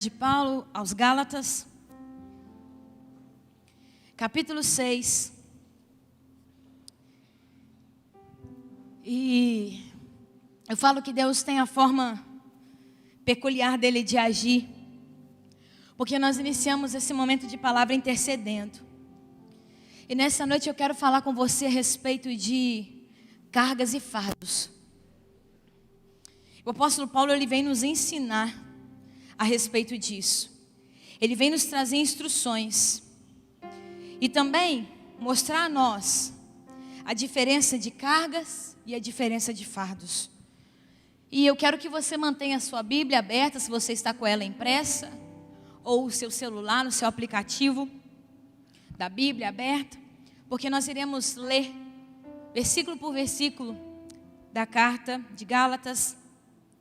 De Paulo aos Gálatas, capítulo 6. E eu falo que Deus tem a forma peculiar dele de agir, porque nós iniciamos esse momento de palavra intercedendo. E nessa noite eu quero falar com você a respeito de cargas e fardos. O apóstolo Paulo, ele vem nos ensinar a respeito disso. Ele vem nos trazer instruções e também mostrar a nós a diferença de cargas e a diferença de fardos. E eu quero que você mantenha a sua Bíblia aberta, se você está com ela impressa, ou o seu celular, no seu aplicativo da Bíblia aberta, porque nós iremos ler versículo por versículo da carta de Gálatas,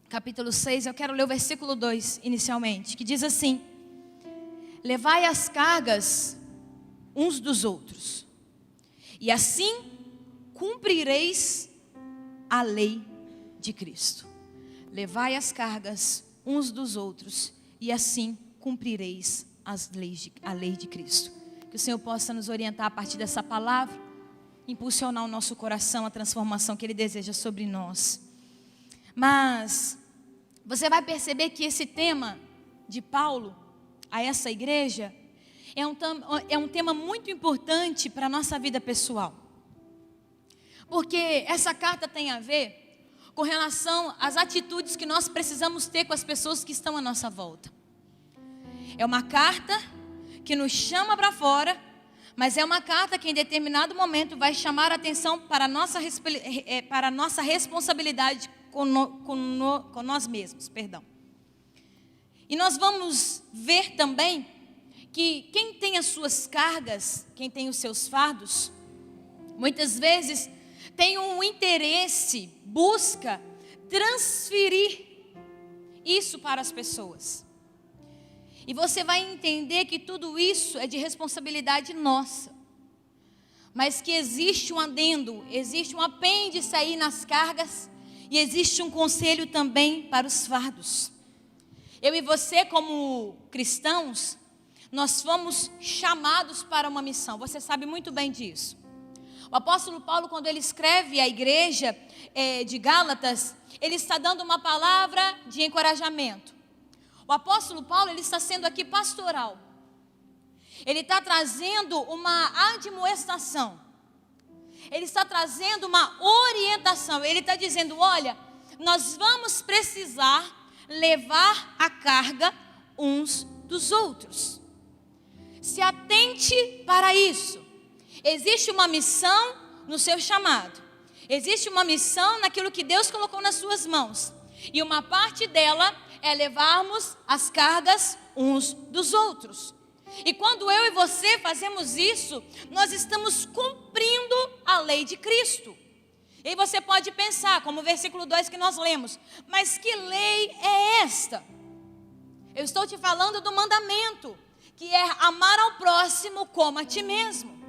capítulo 6, eu quero ler o versículo 2 inicialmente, que diz assim: levai as cargas uns dos outros, e assim cumprireis a lei de Cristo. Levai as cargas uns dos outros, e assim cumprireis a lei de Cristo. Que o Senhor possa nos orientar a partir dessa palavra, impulsionar o nosso coração, a transformação que Ele deseja sobre nós. Mas você vai perceber que esse tema de Paulo a essa igreja é um tema muito importante para a nossa vida pessoal. Porque essa carta tem a ver com relação às atitudes que nós precisamos ter com as pessoas que estão à nossa volta. É uma carta que nos chama para fora, mas é uma carta que em determinado momento vai chamar a atenção para a nossa responsabilidade com nós mesmos, perdão. E nós vamos ver também que quem tem as suas cargas, quem tem os seus fardos, muitas vezes tem um interesse, busca transferir isso para as pessoas. E você vai entender que tudo isso é de responsabilidade nossa. Mas que existe um adendo, existe um apêndice aí nas cargas, e existe um conselho também para os fardos. Eu e você, como cristãos, nós fomos chamados para uma missão. Você sabe muito bem disso. O apóstolo Paulo, quando ele escreve à igreja de Gálatas, ele está dando uma palavra de encorajamento. O apóstolo Paulo, ele está sendo aqui pastoral. Ele está trazendo uma admoestação. Ele está trazendo uma orientação. Ele está dizendo: olha, nós vamos precisar levar a carga uns dos outros. Se atente para isso. Existe uma missão no seu chamado. Existe uma missão naquilo que Deus colocou nas suas mãos. E uma parte dela é levarmos as cargas uns dos outros. E quando eu e você fazemos isso, nós estamos cumprindo a lei de Cristo. E aí você pode pensar, como o versículo 2 que nós lemos: mas que lei é esta? Eu estou te falando do mandamento, que é amar ao próximo como a ti mesmo.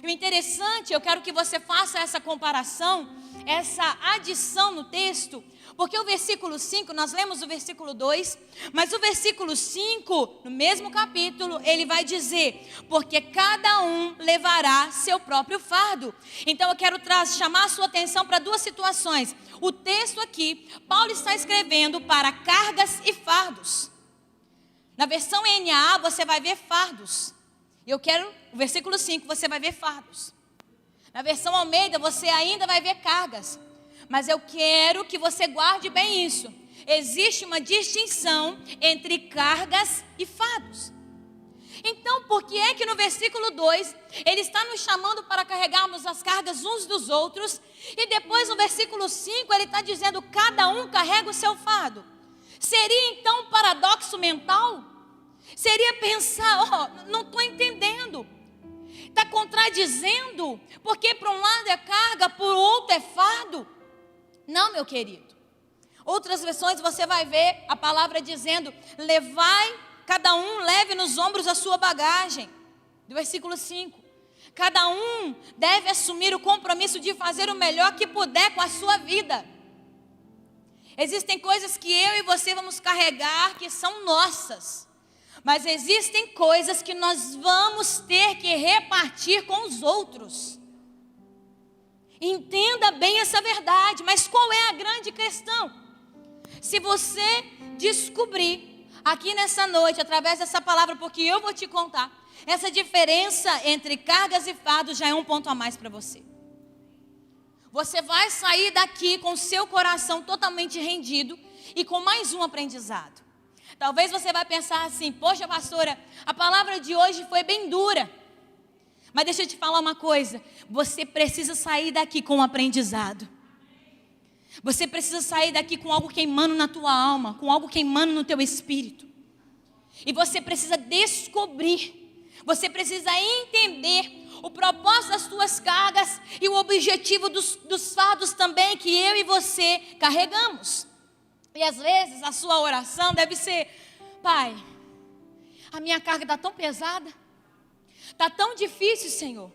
E o interessante, eu quero que você faça essa comparação, essa adição no texto, porque o versículo 5, nós lemos o versículo 2, mas o versículo 5, no mesmo capítulo, ele vai dizer: porque cada um levará seu próprio fardo. Então eu quero chamar a sua atenção para duas situações. O texto aqui, Paulo está escrevendo para cargas e fardos. Na versão NAA você vai ver fardos. Eu quero, o versículo 5, você vai ver fardos. Na versão Almeida você ainda vai ver cargas. Mas eu quero que você guarde bem isso. Existe uma distinção entre cargas e fardos. Então, por que é que no versículo 2, ele está nos chamando para carregarmos as cargas uns dos outros, e depois no versículo 5, ele está dizendo: cada um carrega o seu fardo? Seria então um paradoxo mental? Seria pensar: não estou entendendo. Está contradizendo, porque para um lado é carga, por outro é fardo. Não, meu querido. Outras versões você vai ver a palavra dizendo: cada um leve nos ombros a sua bagagem. Do versículo 5. Cada um deve assumir o compromisso de fazer o melhor que puder com a sua vida. Existem coisas que eu e você vamos carregar que são nossas. Mas existem coisas que nós vamos ter que repartir com os outros. Entenda bem essa verdade. Mas qual é a grande questão? Se você descobrir aqui nessa noite, através dessa palavra, porque eu vou te contar, essa diferença entre cargas e fardos já é um ponto a mais para você. Você vai sair daqui com o seu coração totalmente rendido e com mais um aprendizado. Talvez você vai pensar assim: poxa, pastora, a palavra de hoje foi bem dura. Mas deixa eu te falar uma coisa, você precisa sair daqui com um aprendizado. Você precisa sair daqui com algo queimando na tua alma, com algo queimando no teu espírito. E você precisa descobrir, você precisa entender o propósito das tuas cargas e o objetivo dos fardos também que eu e você carregamos. E às vezes a sua oração deve ser: Pai, a minha carga está tão pesada, está tão difícil, Senhor.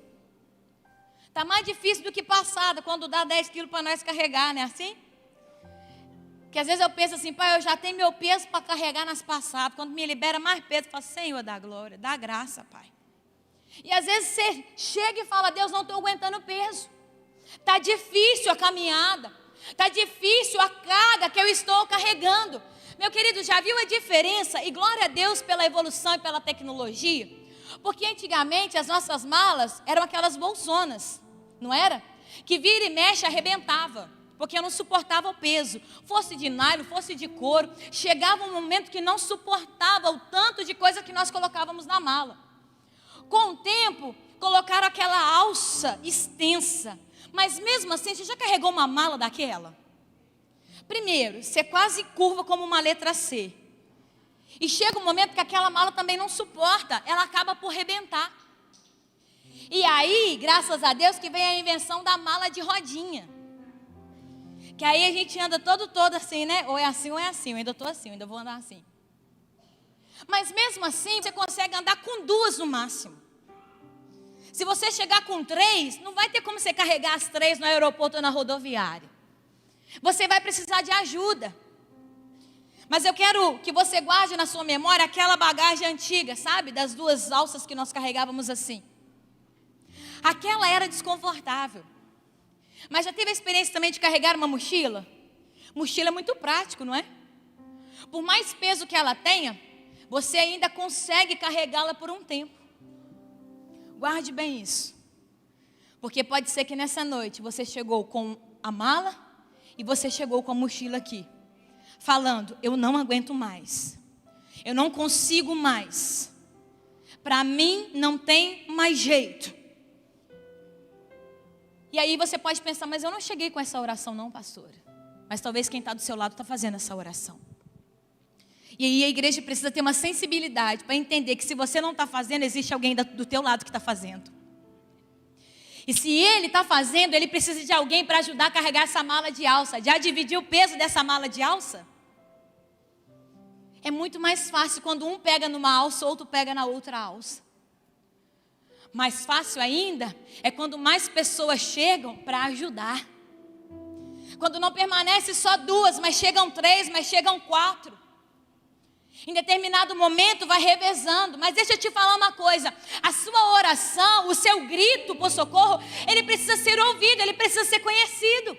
Está mais difícil do que passada, quando dá 10 quilos para nós carregar, não é assim? Que às vezes eu penso assim: Pai, eu já tenho meu peso para carregar nas passadas. Quando me libera mais peso, eu falo: Senhor, dá glória, dá graça, Pai. E às vezes você chega e fala: Deus, não estou aguentando o peso. Está difícil a caminhada. Está difícil a carga que eu estou carregando. Meu querido, já viu a diferença? E glória a Deus pela evolução e pela tecnologia. Porque antigamente as nossas malas eram aquelas bolsonas, não era? Que vira e mexe arrebentava, porque eu não suportava o peso. Fosse de nylon, fosse de couro. Chegava um momento que não suportava o tanto de coisa que nós colocávamos na mala. Com o tempo, colocaram aquela alça extensa. Mas mesmo assim, você já carregou uma mala daquela? Primeiro, você quase curva como uma letra C. E chega um momento que aquela mala também não suporta, ela acaba por rebentar. E aí, graças a Deus, que vem a invenção da mala de rodinha. Que aí a gente anda todo assim, né? Ou é assim ou é assim. Eu ainda estou assim, eu ainda vou andar assim. Mas mesmo assim, você consegue andar com 2 no máximo. Se você chegar com 3, não vai ter como você carregar as 3 no aeroporto ou na rodoviária. Você vai precisar de ajuda. Mas eu quero que você guarde na sua memória aquela bagagem antiga, sabe? Das 2 alças que nós carregávamos assim. Aquela era desconfortável. Mas já teve a experiência também de carregar uma mochila? Mochila é muito prático, não é? Por mais peso que ela tenha, você ainda consegue carregá-la por um tempo. Guarde bem isso. Porque pode ser que nessa noite você chegou com a mala e você chegou com a mochila aqui, falando: eu não aguento mais, eu não consigo mais, para mim não tem mais jeito. E aí você pode pensar: mas eu não cheguei com essa oração não, pastora. Mas talvez quem está do seu lado está fazendo essa oração. E aí a igreja precisa ter uma sensibilidade para entender que se você não está fazendo, existe alguém do teu lado que está fazendo. E se ele está fazendo, ele precisa de alguém para ajudar a carregar essa mala de alça. Já dividir o peso dessa mala de alça? É muito mais fácil quando um pega numa alça, o outro pega na outra alça. Mais fácil ainda é quando mais pessoas chegam para ajudar. Quando não permanece só 2, mas chegam 3, mas chegam 4. Em determinado momento vai revezando. Mas deixa eu te falar uma coisa: a sua oração, o seu grito por socorro, ele precisa ser ouvido, ele precisa ser conhecido.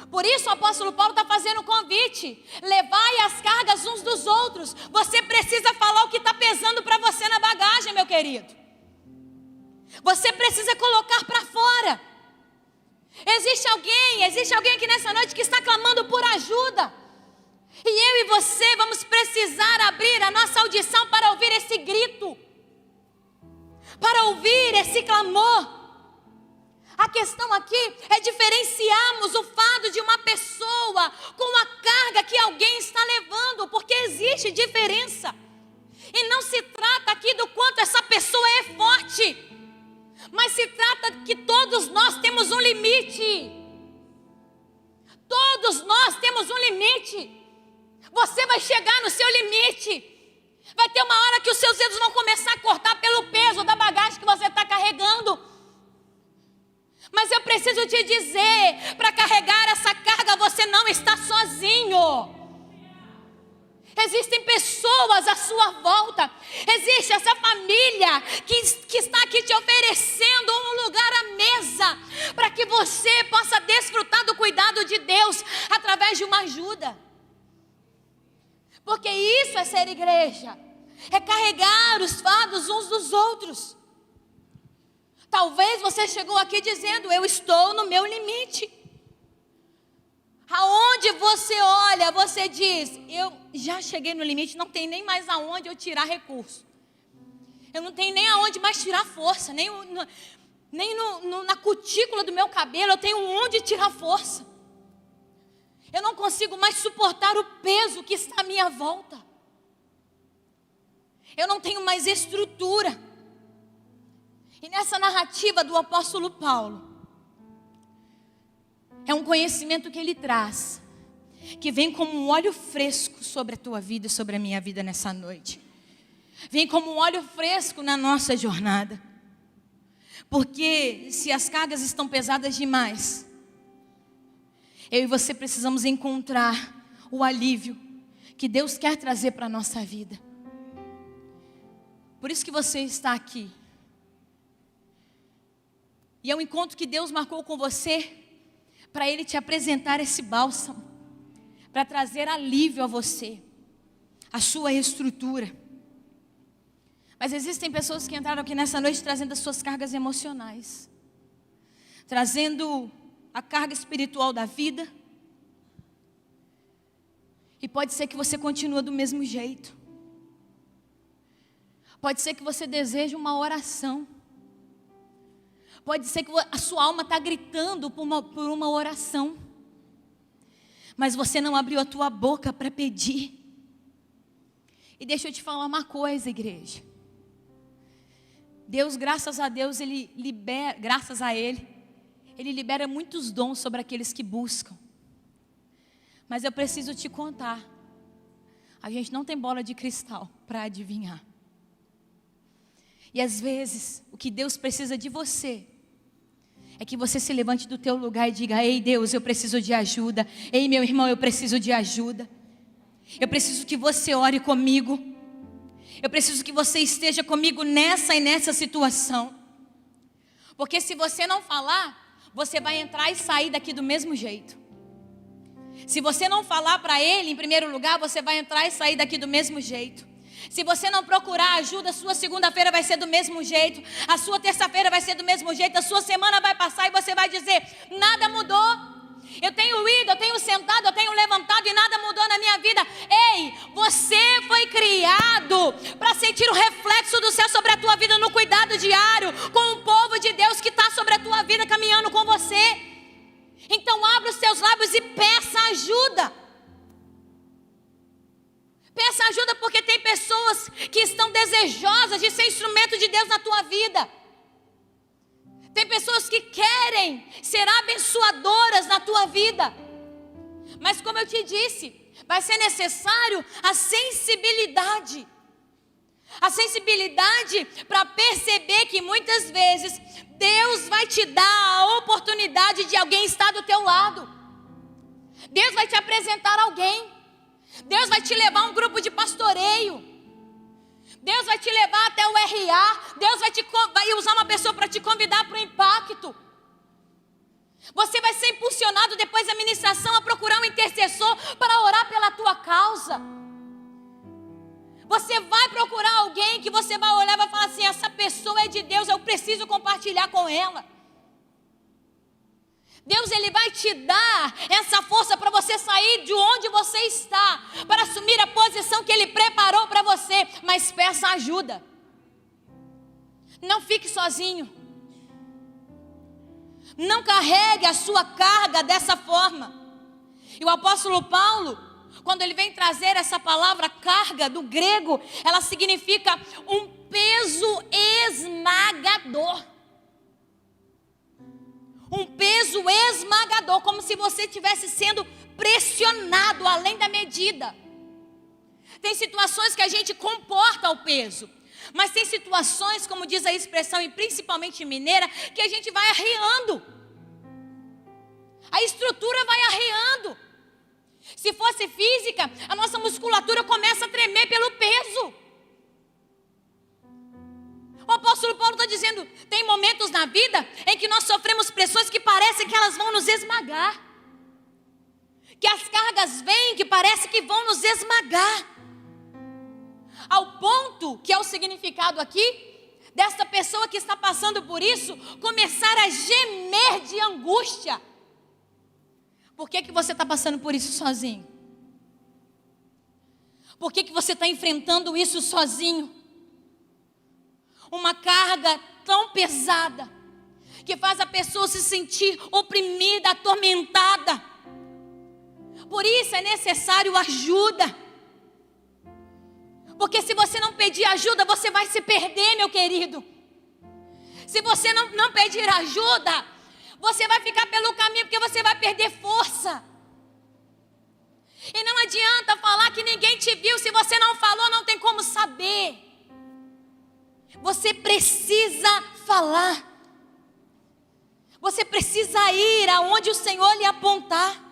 Por isso o apóstolo Paulo está fazendo um convite: levai as cargas uns dos outros. Você precisa falar o que está pesando para você na bagagem, meu querido. Você precisa colocar para fora. Existe alguém aqui nessa noite que está clamando por ajuda. E eu e você vamos precisar abrir a nossa audição para ouvir esse grito, para ouvir esse clamor. A questão aqui é diferenciarmos o fardo de uma pessoa com a carga que alguém está levando, porque existe diferença. E não se trata aqui do quanto essa pessoa é forte, mas se trata que todos nós temos um limite. Todos nós temos um limite. Você vai chegar no seu limite. Vai ter uma hora que os seus dedos vão começar a cortar pelo peso da bagagem que você está carregando. Mas eu preciso te dizer, para carregar essa carga você não está sozinho. Existem pessoas à sua volta. Existe essa família que está aqui te oferecendo um lugar à mesa, para que você possa desfrutar do cuidado de Deus através de uma ajuda. Porque isso é ser igreja, é carregar os fardos uns dos outros. Talvez você chegou aqui dizendo: eu estou no meu limite. Aonde você olha, você diz: eu já cheguei no limite, não tem nem mais aonde eu tirar recurso. Eu não tenho nem aonde mais tirar força, nem na cutícula do meu cabelo eu tenho onde tirar força. Eu não consigo mais suportar o peso que está à minha volta. Eu não tenho mais estrutura. E nessa narrativa do apóstolo Paulo, é um conhecimento que ele traz, que vem como um óleo fresco sobre a tua vida e sobre a minha vida nessa noite. Vem como um óleo fresco na nossa jornada. Porque se as cargas estão pesadas demais, eu e você precisamos encontrar o alívio que Deus quer trazer para a nossa vida. Por isso que você está aqui. E é um encontro que Deus marcou com você, para Ele te apresentar esse bálsamo, para trazer alívio a você, a sua estrutura. Mas existem pessoas que entraram aqui nessa noite trazendo as suas cargas emocionais, trazendo a carga espiritual da vida. E pode ser que você continue do mesmo jeito. Pode ser que você deseje uma oração. Pode ser que a sua alma está gritando por uma oração. Mas você não abriu a tua boca para pedir. E deixa eu te falar uma coisa, igreja. Deus, graças a Deus, Ele libera muitos dons sobre aqueles que buscam. Mas eu preciso te contar. A gente não tem bola de cristal para adivinhar. E às vezes, o que Deus precisa de você é que você se levante do teu lugar e diga: ei Deus, eu preciso de ajuda. Ei meu irmão, eu preciso de ajuda. Eu preciso que você ore comigo. Eu preciso que você esteja comigo nessa e nessa situação. Porque se você não falar, você vai entrar e sair daqui do mesmo jeito. Se você não falar para Ele, em primeiro lugar, você vai entrar e sair daqui do mesmo jeito. Se você não procurar ajuda, a sua segunda-feira vai ser do mesmo jeito, a sua terça-feira vai ser do mesmo jeito, a sua semana vai passar e você vai dizer: nada mudou. Eu tenho ido, eu tenho sentado, eu tenho levantado e nada mudou na minha vida. Ei, você foi criado para sentir o reflexo do céu sobre a tua vida no cuidado diário, com o povo de Deus que está sobre a tua vida caminhando com você. Então abra os teus lábios e peça ajuda. Peça ajuda, porque tem pessoas que estão desejosas de ser instrumento de Deus na tua vida. Tem pessoas que querem ser abençoadoras na tua vida. Mas como eu te disse, vai ser necessário a sensibilidade. A sensibilidade para perceber que muitas vezes Deus vai te dar a oportunidade de alguém estar do teu lado. Deus vai te apresentar alguém. Deus vai te levar a um grupo de pastoreio. Deus vai te levar até o RA. Deus vai usar uma pessoa para te convidar para o impacto. Você vai ser impulsionado depois da ministração a procurar um intercessor para orar pela tua causa. Você vai procurar alguém que você vai olhar e vai falar assim: essa pessoa é de Deus, eu preciso compartilhar com ela. Deus, Ele vai te dar essa força para você sair de onde você está, para assumir a posição que Ele preparou para você. Mas peça ajuda. Não fique sozinho. Não carregue a sua carga dessa forma. E o apóstolo Paulo, quando ele vem trazer essa palavra carga do grego, ela significa um peso esmagador. Um peso esmagador, como se você estivesse sendo pressionado além da medida. Tem situações que a gente comporta o peso, mas tem situações, como diz a expressão, e principalmente mineira, que a gente vai arriando. A estrutura vai arriando. Se fosse física, a nossa musculatura começa a tremer pelo peso. O apóstolo Paulo está dizendo, tem momentos na vida em que nós sofremos pressões que parecem que elas vão nos esmagar. Que as cargas vêm que parece que vão nos esmagar. Ao ponto, que é o significado aqui, desta pessoa que está passando por isso, começar a gemer de angústia. Por que você está passando por isso sozinho? Por que você está enfrentando isso sozinho? Uma carga tão pesada, que faz a pessoa se sentir oprimida, atormentada. Por isso é necessário ajuda. Porque se você não pedir ajuda, você vai se perder, meu querido. Se você não pedir ajuda, você vai ficar pelo caminho, porque você vai perder força. E não adianta falar que ninguém te viu. Se você não falou, não tem como saber. Você precisa falar. Você precisa ir aonde o Senhor lhe apontar.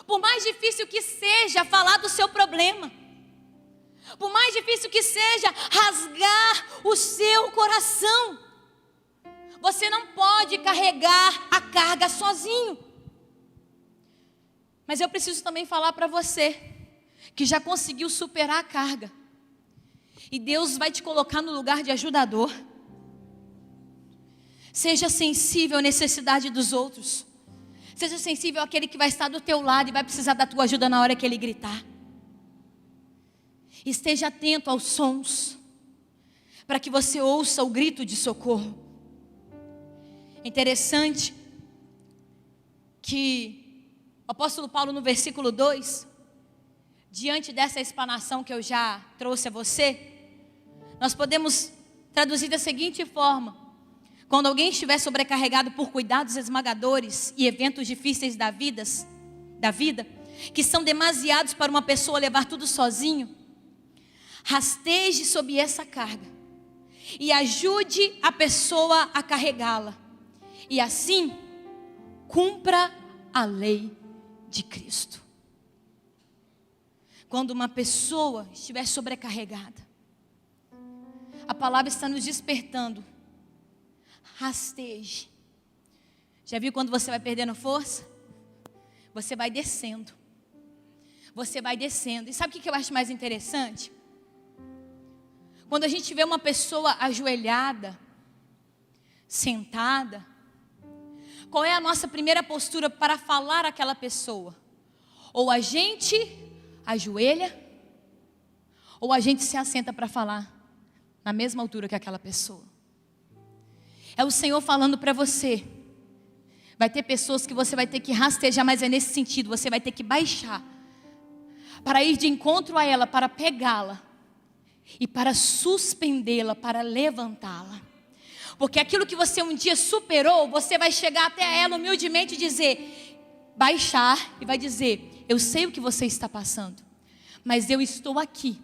Por mais difícil que seja falar do seu problema, por mais difícil que seja rasgar o seu coração, você não pode carregar a carga sozinho. Mas eu preciso também falar para você que já conseguiu superar a carga, e Deus vai te colocar no lugar de ajudador. Seja sensível à necessidade dos outros. Seja sensível àquele que vai estar do teu lado e vai precisar da tua ajuda na hora que ele gritar. Esteja atento aos sons, para que você ouça o grito de socorro. É interessante que o apóstolo Paulo, no versículo 2, diante dessa explanação que eu já trouxe a você, nós podemos traduzir da seguinte forma: quando alguém estiver sobrecarregado por cuidados esmagadores e eventos difíceis da vida, que são demasiados para uma pessoa levar tudo sozinho, rasteje sob essa carga e ajude a pessoa a carregá-la, e assim cumpra a lei de Cristo. Quando uma pessoa estiver sobrecarregada, a palavra está nos despertando: rasteje. Já viu quando você vai perdendo força? Você vai descendo. Você vai descendo. E sabe o que eu acho mais interessante? Quando a gente vê uma pessoa ajoelhada, sentada, qual é a nossa primeira postura para falar àquela pessoa? Ou a gente ajoelha, ou a gente se assenta para falar na mesma altura que aquela pessoa. É o Senhor falando para você. Vai ter pessoas que você vai ter que rastejar, mas é nesse sentido. Você vai ter que baixar para ir de encontro a ela, para pegá-la e para suspendê-la, para levantá-la. Porque aquilo que você um dia superou, você vai chegar até ela humildemente e dizer, baixar e vai dizer: eu sei o que você está passando, mas eu estou aqui.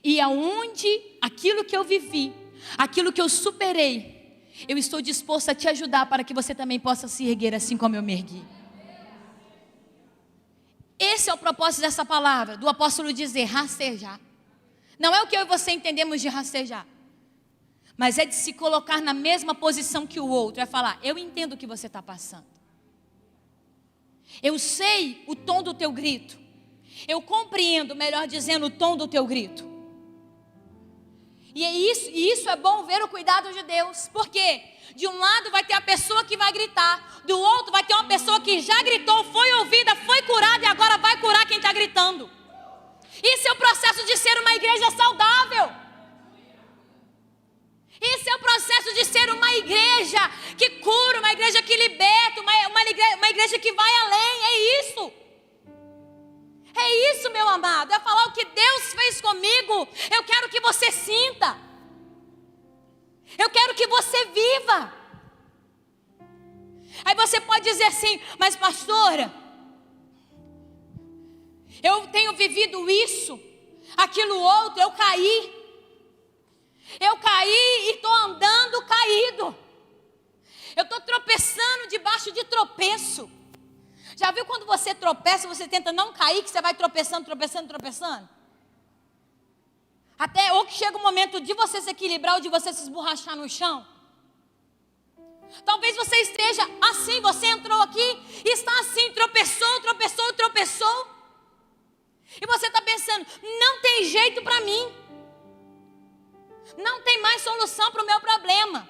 E aonde aquilo que eu vivi, aquilo que eu superei, eu estou disposto a te ajudar para que você também possa se erguer assim como eu me ergui. Esse é o propósito dessa palavra, do apóstolo dizer rastejar. Não é o que eu e você entendemos de rastejar, mas é de se colocar na mesma posição que o outro. É falar: eu entendo o que você está passando, eu sei o tom do teu grito, eu compreendo, melhor dizendo, o tom do teu grito. E isso é bom ver o cuidado de Deus. Porque de um lado vai ter a pessoa que vai gritar, do outro vai ter uma pessoa que já gritou, foi ouvida, foi curada e agora vai curar quem está gritando. Isso é o processo de ser uma igreja saudável. Esse é o processo de ser uma igreja que cura, uma igreja que liberta, uma igreja que vai além. É isso. É isso, meu amado. É falar o que Deus fez comigo. Eu quero que você sinta. Eu quero que você viva. Aí você pode dizer assim: mas pastora, eu tenho vivido isso, aquilo outro, eu caí e estou andando caído. Eu estou tropeçando debaixo de tropeço. Já viu quando você tropeça, você tenta não cair, que você vai tropeçando, tropeçando, tropeçando? Até ou que chega o momento de você se equilibrar ou de você se esborrachar no chão. Talvez você esteja assim, você entrou aqui e está assim, tropeçou, tropeçou, tropeçou. E você está pensando, não tem jeito para mim. Não tem mais solução para o meu problema.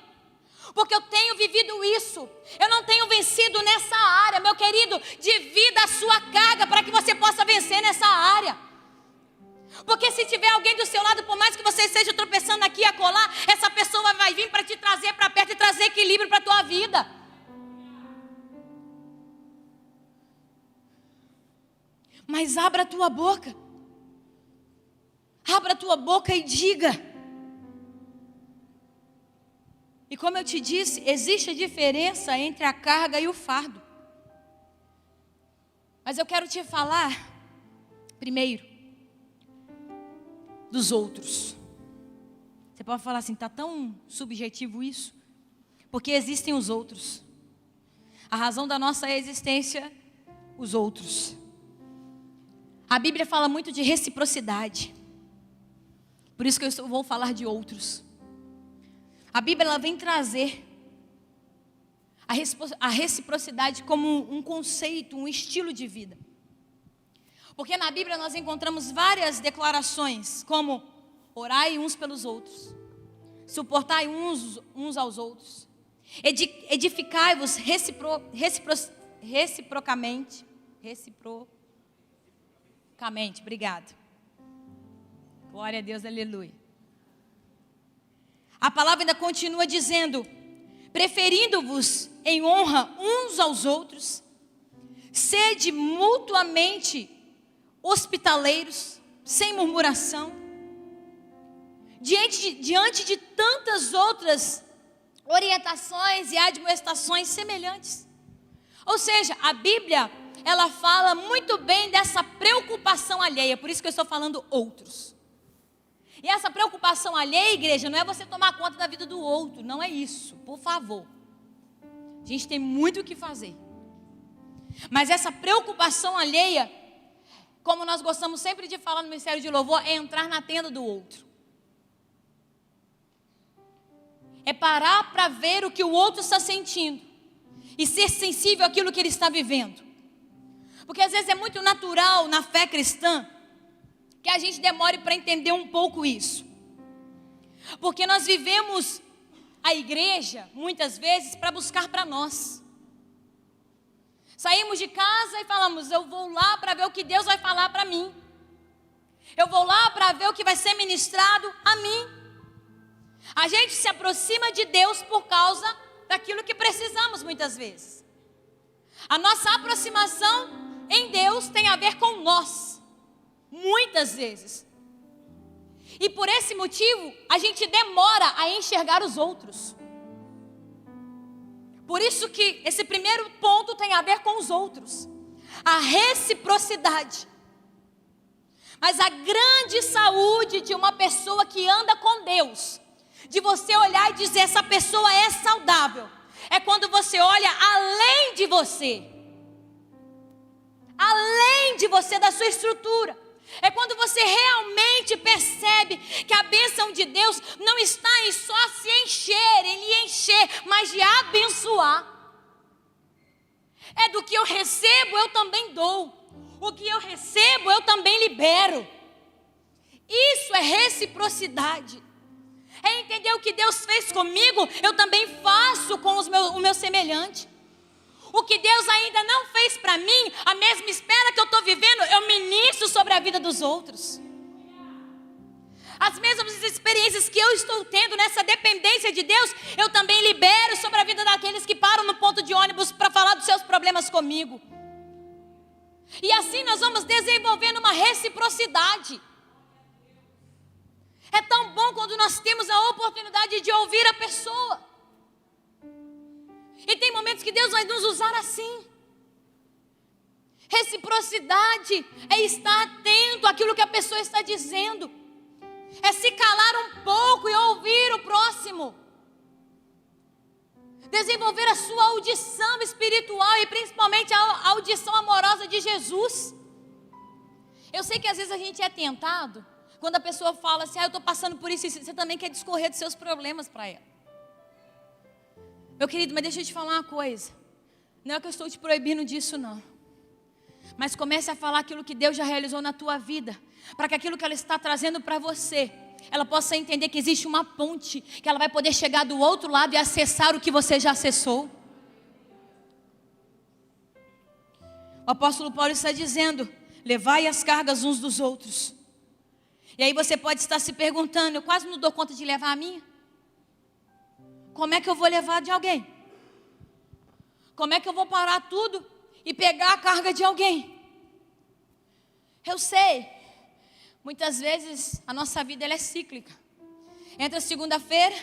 Porque eu tenho vivido isso. Eu não tenho vencido nessa área. Meu querido, divida a sua carga para que você possa vencer nessa área. Porque se tiver alguém do seu lado, por mais que você esteja tropeçando aqui e acolá, essa pessoa vai vir para te trazer para perto e trazer equilíbrio para a tua vida. Mas abra a tua boca. Abra a tua boca e diga. E como eu te disse, existe a diferença entre a carga e o fardo. Mas eu quero te falar, primeiro, dos outros. Você pode falar assim, está tão subjetivo isso? Porque existem os outros. A razão da nossa existência, os outros. A Bíblia fala muito de reciprocidade. Por isso que eu vou falar de outros. A Bíblia ela vem trazer a reciprocidade como um conceito, um estilo de vida. Porque na Bíblia nós encontramos várias declarações, como orai uns pelos outros, suportai uns aos outros, edificai-vos reciprocamente, obrigado. Glória a Deus, aleluia. A palavra ainda continua dizendo, preferindo-vos em honra uns aos outros, sede mutuamente hospitaleiros, sem murmuração, diante de tantas outras orientações e admoestações semelhantes. Ou seja, a Bíblia, ela fala muito bem dessa preocupação alheia, por isso que eu estou falando outros. E essa preocupação alheia, igreja, não é você tomar conta da vida do outro, não é isso, por favor. A gente tem muito o que fazer. Mas essa preocupação alheia, como nós gostamos sempre de falar no Ministério de Louvor, é entrar na tenda do outro. É parar para ver o que o outro está sentindo e ser sensível àquilo que ele está vivendo. Porque às vezes é muito natural na fé cristã que a gente demore para entender um pouco isso. Porque nós vivemos a igreja, muitas vezes, para buscar para nós. Saímos de casa e falamos, eu vou lá para ver o que Deus vai falar para mim. Eu vou lá para ver o que vai ser ministrado a mim. A gente se aproxima de Deus por causa daquilo que precisamos muitas vezes. A nossa aproximação em Deus tem a ver com nós. Muitas vezes. E por esse motivo, a gente demora a enxergar os outros. Por isso que esse primeiro ponto tem a ver com os outros. A reciprocidade. Mas a grande saúde de uma pessoa que anda com Deus, de você olhar e dizer, essa pessoa é saudável, é quando você olha além de você. Além de você, da sua estrutura. É quando você realmente percebe que a bênção de Deus não está em só se encher, em lhe encher, mas de abençoar. É do que eu recebo, eu também dou. O que eu recebo, eu também libero. Isso é reciprocidade. É entender o que Deus fez comigo, eu também faço com o meu semelhante. O que Deus ainda não fez para mim, a mesma espera que eu estou vivendo, eu ministro sobre a vida dos outros. As mesmas experiências que eu estou tendo nessa dependência de Deus, eu também libero sobre a vida daqueles que param no ponto de ônibus para falar dos seus problemas comigo. E assim nós vamos desenvolvendo uma reciprocidade. É tão bom quando nós temos a oportunidade de ouvir a pessoa. E tem momentos que Deus vai nos usar assim. Reciprocidade é estar atento àquilo que a pessoa está dizendo. É se calar um pouco e ouvir o próximo. desenvolver a sua audição espiritual e principalmente a audição amorosa de Jesus. Eu sei que às vezes a gente é tentado quando a pessoa fala assim: eu estou passando por isso, você também quer discorrer dos seus problemas para ela. Meu querido, mas deixa eu te falar uma coisa. Não é que eu estou te proibindo disso, não. Mas comece a falar aquilo que Deus já realizou na tua vida, para que aquilo que ela está trazendo para você, ela possa entender que existe uma ponte, que ela vai poder chegar do outro lado e acessar o que você já acessou. O apóstolo Paulo está dizendo: levai as cargas uns dos outros. E aí você pode estar se perguntando: eu quase não dou conta de levar a minha. Como é que eu vou levar de alguém? Como é que eu vou parar tudo e pegar a carga de alguém? Eu sei, muitas vezes a nossa vida ela é cíclica. Entra segunda-feira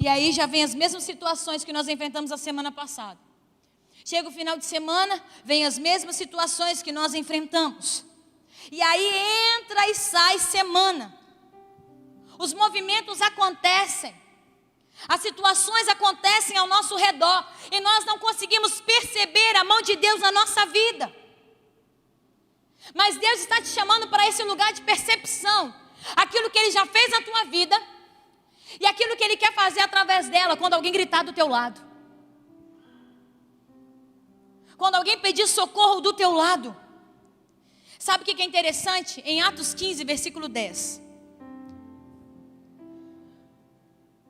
e aí já vem as mesmas situações que nós enfrentamos a semana passada. Chega o final de semana, vem as mesmas situações que nós enfrentamos. E aí entra e sai semana. Os movimentos acontecem. As situações acontecem ao nosso redor e nós não conseguimos perceber a mão de Deus na nossa vida. Mas Deus está te chamando para esse lugar de percepção. Aquilo que Ele já fez na tua vida e aquilo que Ele quer fazer através dela quando alguém gritar do teu lado. Quando alguém pedir socorro do teu lado. Sabe o que é interessante? Em Atos 15, versículo 10.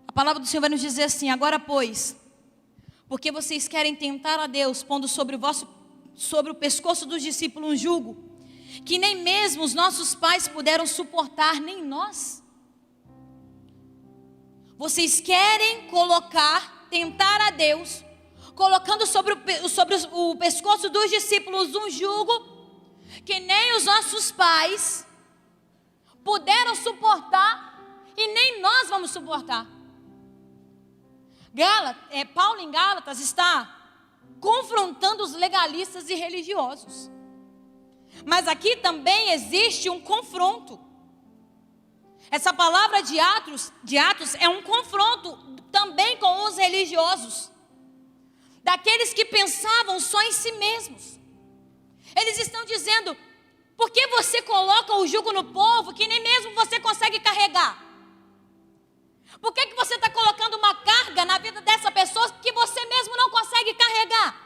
A palavra do Senhor vai nos dizer assim: agora pois, porque vocês querem tentar a Deus, pondo sobre o pescoço dos discípulos um jugo, que nem mesmo os nossos pais puderam suportar, nem nós. Vocês querem tentar a Deus, colocando sobre o pescoço dos discípulos um jugo, que nem os nossos pais puderam suportar, e nem nós vamos suportar. Paulo em Gálatas está confrontando os legalistas e religiosos. Mas aqui também existe um confronto. Essa palavra de Atos é um confronto também com os religiosos. Daqueles que pensavam só em si mesmos. Eles estão dizendo: por que você coloca o jugo no povo que nem mesmo você consegue carregar? Por que você está colocando uma carga na vida dessa pessoa que você mesmo não consegue carregar?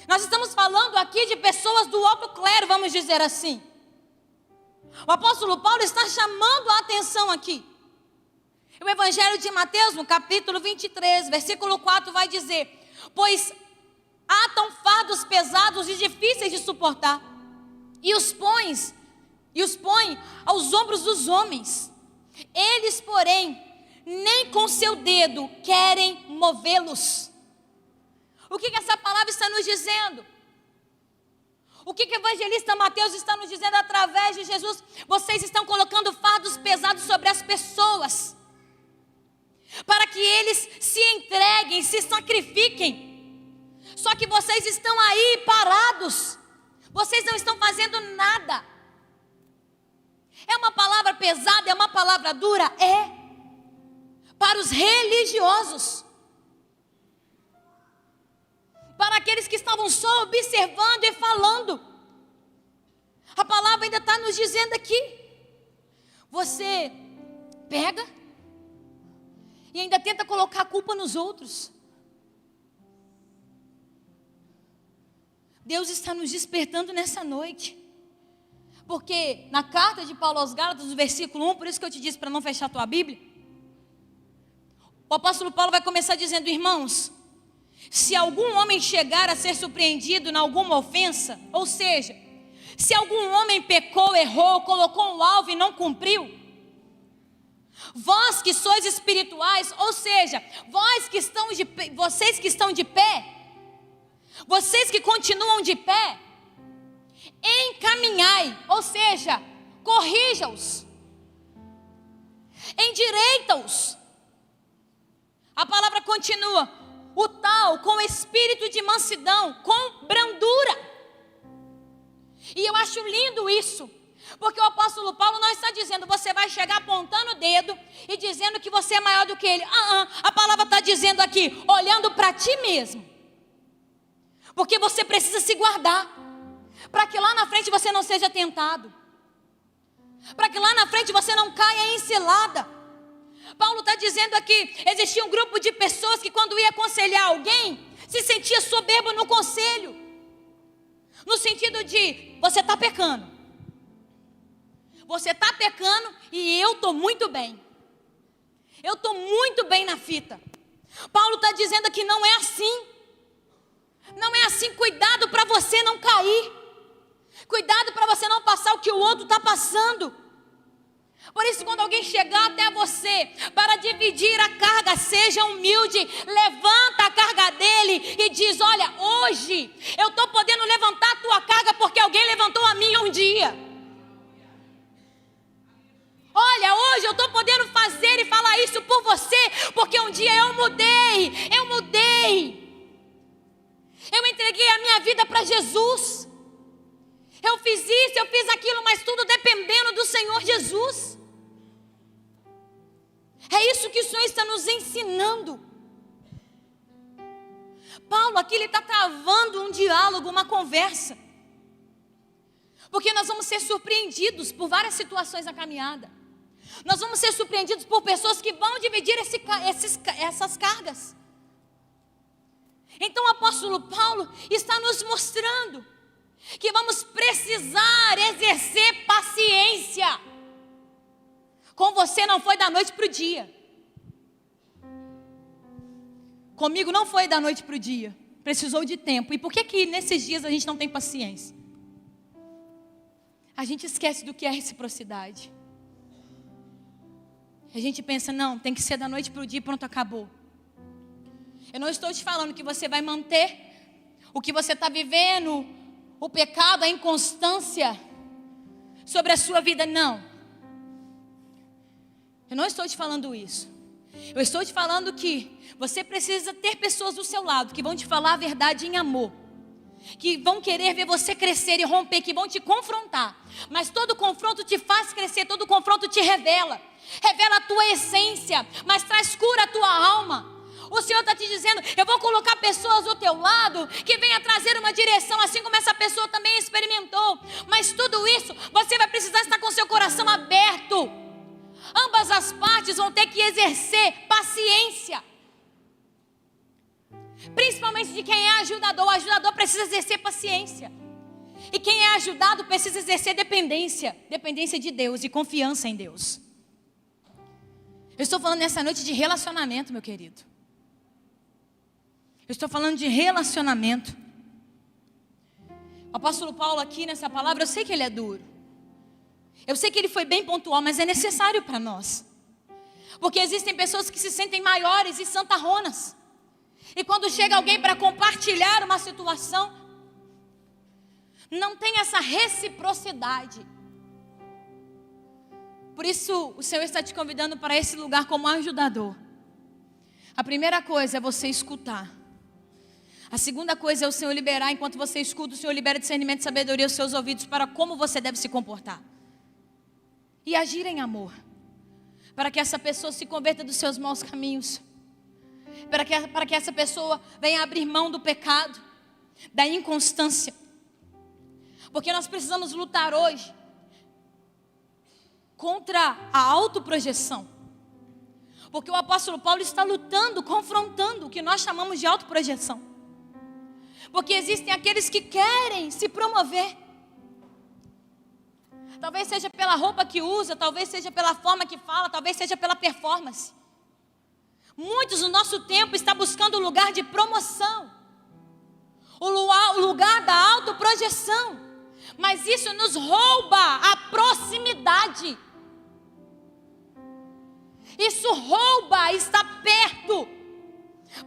Nós estamos falando aqui de pessoas do alto clero, vamos dizer assim. O apóstolo Paulo está chamando a atenção aqui. O Evangelho de Mateus, no capítulo 23, versículo 4, vai dizer: pois atam fardos pesados e difíceis de suportar, e os põe aos ombros dos homens. Eles, porém, nem com seu dedo querem movê-los. O que essa palavra está nos dizendo? O que o evangelista Mateus está nos dizendo através de Jesus? Vocês estão colocando fardos pesados sobre as pessoas, para que eles se entreguem, se sacrifiquem. Só que vocês estão aí parados, vocês não estão fazendo nada. É uma palavra pesada, é uma palavra dura? É. Para os religiosos. Para aqueles que estavam só observando e falando. A palavra ainda está nos dizendo aqui. Você pega e ainda tenta colocar a culpa nos outros. Deus está nos despertando nessa noite. Porque na carta de Paulo aos Gálatas, no versículo 1, por isso que eu te disse para não fechar a tua Bíblia, o apóstolo Paulo vai começar dizendo: irmãos, se algum homem chegar a ser surpreendido em alguma ofensa, ou seja, se algum homem pecou, errou, colocou um alvo e não cumpriu, vós que sois espirituais, ou seja, vocês que estão de pé, vocês que continuam de pé, encaminhai, ou seja, corrija-os, endireita-os. A palavra continua: o tal com espírito de mansidão, com brandura. E eu acho lindo isso. Porque o apóstolo Paulo não está dizendo, você vai chegar apontando o dedo e dizendo que você é maior do que ele. A palavra está dizendo aqui, olhando para ti mesmo. Porque você precisa se guardar, para que lá na frente você não seja tentado, para que lá na frente você não caia em cilada. Paulo está dizendo aqui, existia um grupo de pessoas que quando ia aconselhar alguém, se sentia soberbo no conselho. No sentido de, você está pecando. Você está pecando e eu estou muito bem. Eu estou muito bem na fita. Paulo está dizendo que não é assim. Não é assim, cuidado para você não cair. Cuidado para você não passar o que o outro está passando. Por isso, quando alguém chegar até você para dividir a carga, seja humilde, levanta a carga dele e diz, olha, hoje eu estou podendo levantar a tua carga porque alguém levantou a minha um dia. Olha, hoje eu estou podendo fazer e falar isso por você, porque um dia eu mudei. Eu entreguei a minha vida para Jesus. Eu fiz isso, eu fiz aquilo, mas tudo dependendo do Senhor Jesus. É isso que o Senhor está nos ensinando. Paulo aqui, ele está travando um diálogo, uma conversa. Porque nós vamos ser surpreendidos por várias situações na caminhada. Nós vamos ser surpreendidos por pessoas que vão dividir essas cargas. Então o apóstolo Paulo está nos mostrando que vamos precisar exercer paciência. Com você não foi da noite para o dia. Comigo não foi da noite para o dia. Precisou de tempo. E por que nesses dias a gente não tem paciência? A gente esquece do que é reciprocidade. A gente pensa, não, tem que ser da noite para o dia e pronto, acabou. Eu não estou te falando que você vai manter o que você está vivendo, o pecado, a inconstância sobre a sua vida, não. Eu não estou te falando isso. Eu estou te falando que você precisa ter pessoas do seu lado que vão te falar a verdade em amor, que vão querer ver você crescer e romper, que vão te confrontar. Mas todo confronto te faz crescer, todo confronto te revela a tua essência, mas traz cura à tua alma. O Senhor está te dizendo, eu vou colocar pessoas do teu lado que venham trazer uma direção, assim como essa pessoa também experimentou. Mas tudo isso, você vai precisar estar com seu coração aberto. Ambas as partes vão ter que exercer paciência. Principalmente de quem é ajudador. O ajudador precisa exercer paciência. E quem é ajudado precisa exercer dependência. Dependência de Deus e confiança em Deus. Eu estou falando nessa noite de relacionamento, meu querido. Eu estou falando de relacionamento. O apóstolo Paulo aqui nessa palavra, eu sei que ele é duro. Eu sei que ele foi bem pontual, mas é necessário para nós. Porque existem pessoas que se sentem maiores e santarronas. E quando chega alguém para compartilhar uma situação, não tem essa reciprocidade. Por isso, o Senhor está te convidando para esse lugar como ajudador. A primeira coisa é você escutar. A segunda coisa é o Senhor liberar, enquanto você escuta, o Senhor libera discernimento e sabedoria aos seus ouvidos para como você deve se comportar. E agir em amor. Para que essa pessoa se converta dos seus maus caminhos. Para que essa pessoa venha abrir mão do pecado, da inconstância. Porque nós precisamos lutar hoje contra a autoprojeção. Porque o apóstolo Paulo está lutando, confrontando o que nós chamamos de autoprojeção. Porque existem aqueles que querem se promover. Talvez seja pela roupa que usa, talvez seja pela forma que fala, talvez seja pela performance. Muitos no nosso tempo estão buscando o lugar de promoção, o lugar da autoprojeção. Mas isso nos rouba a proximidade. Isso rouba estar perto.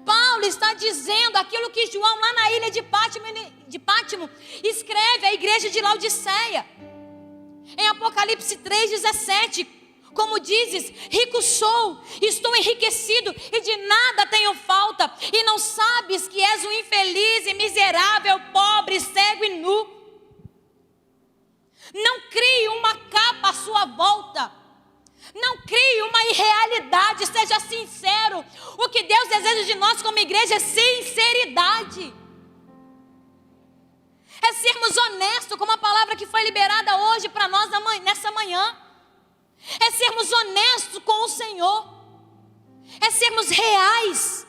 Paulo está dizendo aquilo que João lá na ilha de Pátimo escreve à igreja de Laodiceia. Em Apocalipse 3,17, como dizes, rico sou, estou enriquecido e de nada tenho falta. E não sabes que és um infeliz e miserável, pobre, cego e nu. Não crie uma capa à sua volta. Não crie uma irrealidade. Seja sincero. O que Deus deseja de nós como igreja é sinceridade. É sermos honestos, como a palavra que foi liberada hoje para nós nessa manhã. É sermos honestos com o Senhor. É sermos reais.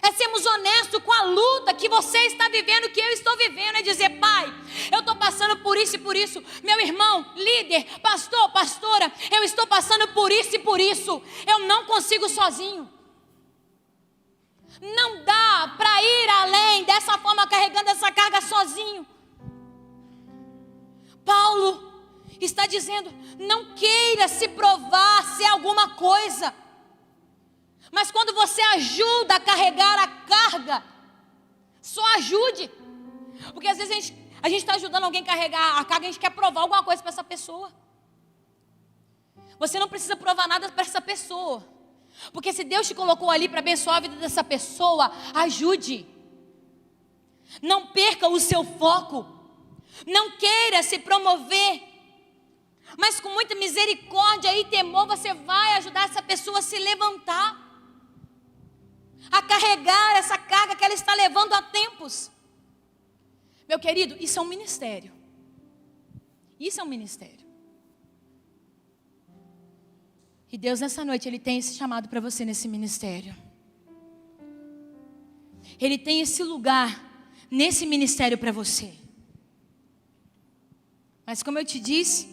É sermos honestos com a luta que você está vivendo, que eu estou vivendo. É dizer, Pai, eu estou passando por isso e por isso. Meu irmão, líder, pastor, pastora, eu estou passando por isso e por isso. Eu não consigo sozinho. Não dá para ir além dessa forma, carregando essa carga sozinho. Paulo está dizendo, não queira se provar ser alguma coisa. Mas quando você ajuda a carregar a carga, só ajude. Porque às vezes a gente está ajudando alguém a carregar a carga, a gente quer provar alguma coisa para essa pessoa. Você não precisa provar nada para essa pessoa. Porque se Deus te colocou ali para abençoar a vida dessa pessoa, ajude. Não perca o seu foco. Não queira se promover. Mas com muita misericórdia e temor, você vai ajudar essa pessoa a se levantar. A carregar essa carga que ela está levando há tempos. Meu querido, isso é um ministério. Isso é um ministério. E Deus nessa noite, Ele tem esse chamado para você nesse ministério. Ele tem esse lugar nesse ministério para você. Mas como eu te disse,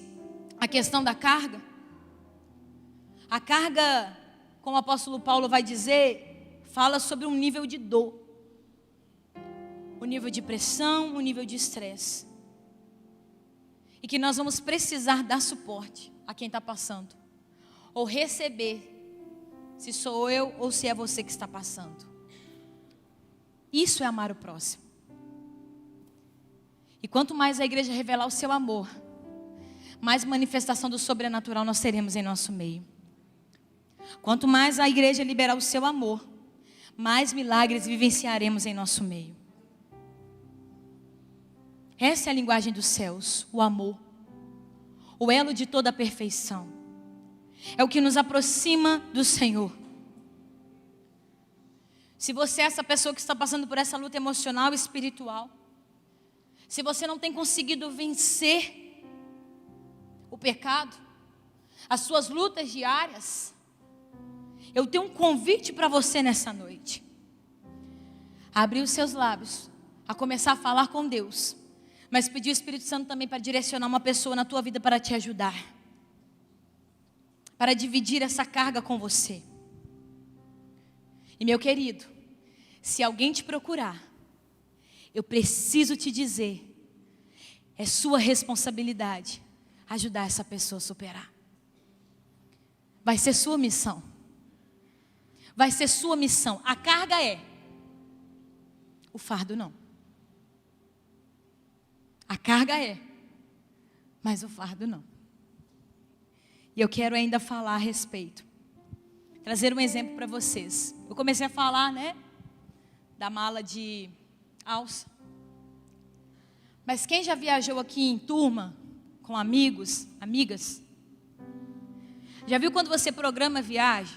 a questão da carga. A carga, como o apóstolo Paulo vai dizer, fala sobre um nível de dor, um nível de pressão, um nível de estresse. E que nós vamos precisar dar suporte a quem está passando. Ou receber, se sou eu ou se é você que está passando. Isso é amar o próximo. E quanto mais a igreja revelar o seu amor, mais manifestação do sobrenatural nós teremos em nosso meio. Quanto mais a igreja liberar o seu amor, mais milagres vivenciaremos em nosso meio. Essa é a linguagem dos céus, o amor. O elo de toda a perfeição. É o que nos aproxima do Senhor. Se você é essa pessoa que está passando por essa luta emocional e espiritual, se você não tem conseguido vencer o pecado, as suas lutas diárias, eu tenho um convite para você nessa noite. Abrir os seus lábios, a começar a falar com Deus, mas pedir o Espírito Santo também para direcionar uma pessoa na tua vida para te ajudar, para dividir essa carga com você. E meu querido, se alguém te procurar, eu preciso te dizer, é sua responsabilidade ajudar essa pessoa a superar. Vai ser sua missão. Vai ser sua missão. A carga é, o fardo não. A carga é, mas o fardo não. E eu quero ainda falar a respeito. Trazer um exemplo para vocês. Eu comecei a falar, da mala de alça. Mas quem já viajou aqui em turma, com amigos, amigas? Já viu quando você programa viagem?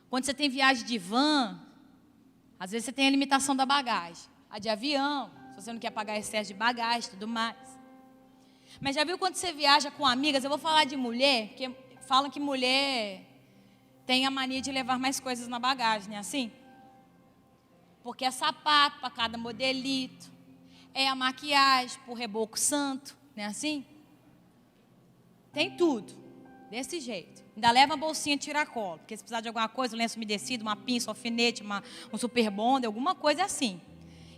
Quando você tem viagem de van, às vezes você tem a limitação da bagagem. A de avião, se você não quer pagar excesso de bagagem e tudo mais. Mas já viu quando você viaja com amigas? Eu vou falar de mulher, porque falam que mulher tem a mania de levar mais coisas na bagagem, não é assim? Porque é sapato para cada modelito, é a maquiagem para o reboco santo, não é assim? Tem tudo, desse jeito. Ainda leva uma bolsinha de tiracolo, porque se precisar de alguma coisa, um lenço umedecido, uma pinça, um alfinete, um super bonder, alguma coisa assim.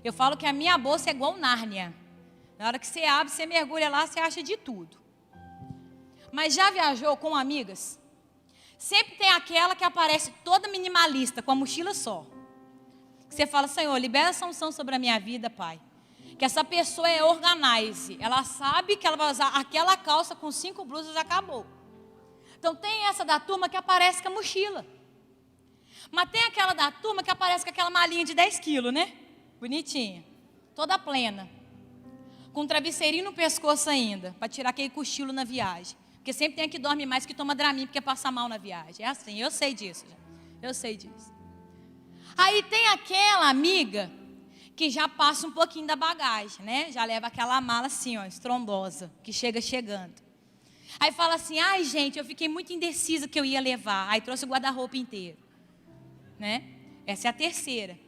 Eu falo que a minha bolsa é igual Nárnia. Na hora que você abre, você mergulha lá, você acha de tudo. Mas já viajou com amigas? Sempre tem aquela que aparece toda minimalista, com a mochila só. Você fala, Senhor, libera essa unção sobre a minha vida, Pai. Que essa pessoa é organize. Ela sabe que ela vai usar aquela calça com 5 blusas e acabou. Então tem essa da turma que aparece com a mochila. Mas tem aquela da turma que aparece com aquela malinha de 10 quilos, né? Bonitinha. Toda plena. com um travesseirinho no pescoço ainda, para tirar aquele cochilo na viagem. Porque sempre tem a que dorme mais que toma Dramin, porque passa mal na viagem. É assim, eu sei disso. Eu sei disso. Aí tem aquela amiga que já passa um pouquinho da bagagem, né? Já leva aquela mala assim, ó, estrondosa, que chega chegando. Aí fala assim, ai gente, eu fiquei muito indecisa que eu ia levar. Aí trouxe o guarda-roupa inteiro, né? Essa é a terceira.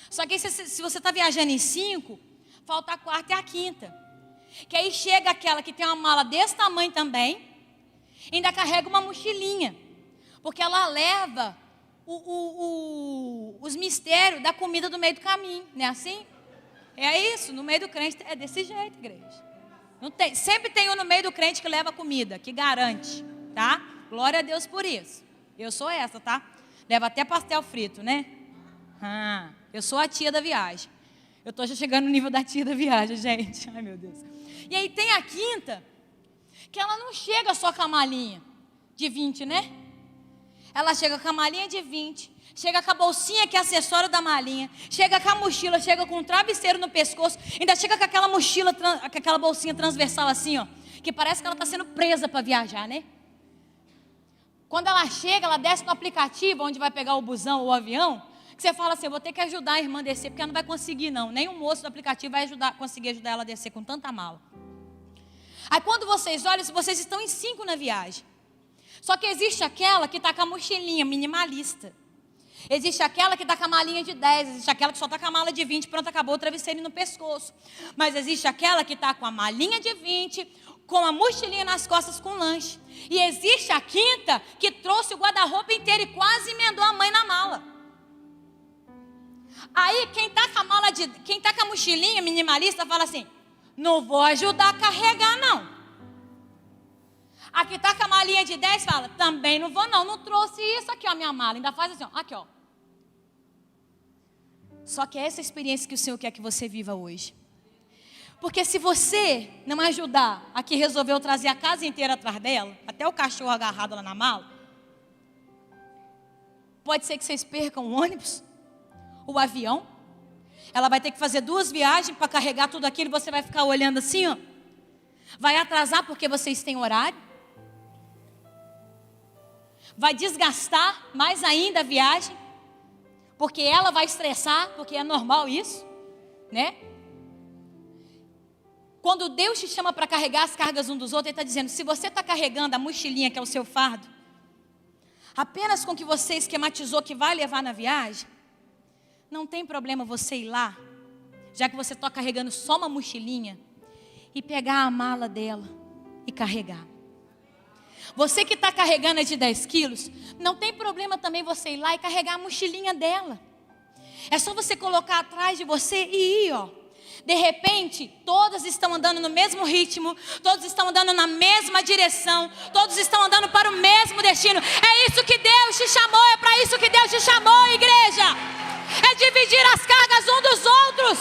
Só que se você está viajando em 5, falta a quarta e a quinta. Que aí chega aquela que tem uma mala desse tamanho também, ainda carrega uma mochilinha, porque ela leva os mistérios da comida do meio do caminho, não é assim? É isso, no meio do crente é desse jeito, igreja. Não tem, sempre tem um no meio do crente que leva comida, que garante, tá? Glória a Deus por isso. Eu sou essa, tá? Leva até pastel frito, né? Eu sou a tia da viagem. Eu tô já chegando no nível da tia da viagem, gente. Ai, meu Deus. E aí tem a quinta, que ela não chega só com a malinha de 20, né? Ela chega com a malinha de 20, chega com a bolsinha que é acessório da malinha, chega com a mochila, chega com um travesseiro no pescoço, ainda chega com aquela mochila, com aquela bolsinha transversal assim, ó, que parece que ela está sendo presa para viajar, né? Quando ela chega, ela desce no aplicativo, onde vai pegar o busão ou o avião, que você fala assim, eu vou ter que ajudar a irmã a descer, porque ela não vai conseguir não, nem o moço do aplicativo vai conseguir ajudar ela a descer com tanta mala. Aí quando vocês olham, vocês estão em 5 na viagem. Só que existe aquela que está com a mochilinha minimalista. Existe aquela que está com a malinha de 10. Existe aquela que só está com a mala de 20. Pronto, acabou o travesseiro no pescoço. Mas existe aquela que está com a malinha de 20, com a mochilinha nas costas com lanche. E existe a quinta que trouxe o guarda-roupa inteiro e quase emendou a mãe na mala. Aí quem está com a mochilinha minimalista fala assim, não vou ajudar a carregar não. A que está com a malinha de 10 fala, também não vou não, não trouxe isso aqui, ó, minha mala. Ainda faz assim, ó, aqui, ó. Só que é essa experiência que o Senhor quer que você viva hoje. Porque se você não ajudar a que resolveu trazer a casa inteira atrás dela, até o cachorro agarrado lá na mala, pode ser que vocês percam o ônibus, o avião. Ela vai ter que fazer 2 viagens para carregar tudo aquilo e você vai ficar olhando assim, ó. Vai atrasar porque vocês têm horário. Vai desgastar mais ainda a viagem, porque ela vai estressar, porque é normal isso, né? Quando Deus te chama para carregar as cargas um dos outros, Ele está dizendo, se você está carregando a mochilinha que é o seu fardo, apenas com o que você esquematizou que vai levar na viagem, não tem problema você ir lá, já que você está carregando só uma mochilinha, e pegar a mala dela e carregar. Você que está carregando a de 10 quilos, não tem problema também você ir lá e carregar a mochilinha dela. É só você colocar atrás de você e ir, ó. De repente, todas estão andando no mesmo ritmo, todos estão andando na mesma direção, todos estão andando para o mesmo destino. É isso que Deus te chamou, é para isso que Deus te chamou, igreja. É dividir as cargas um dos outros.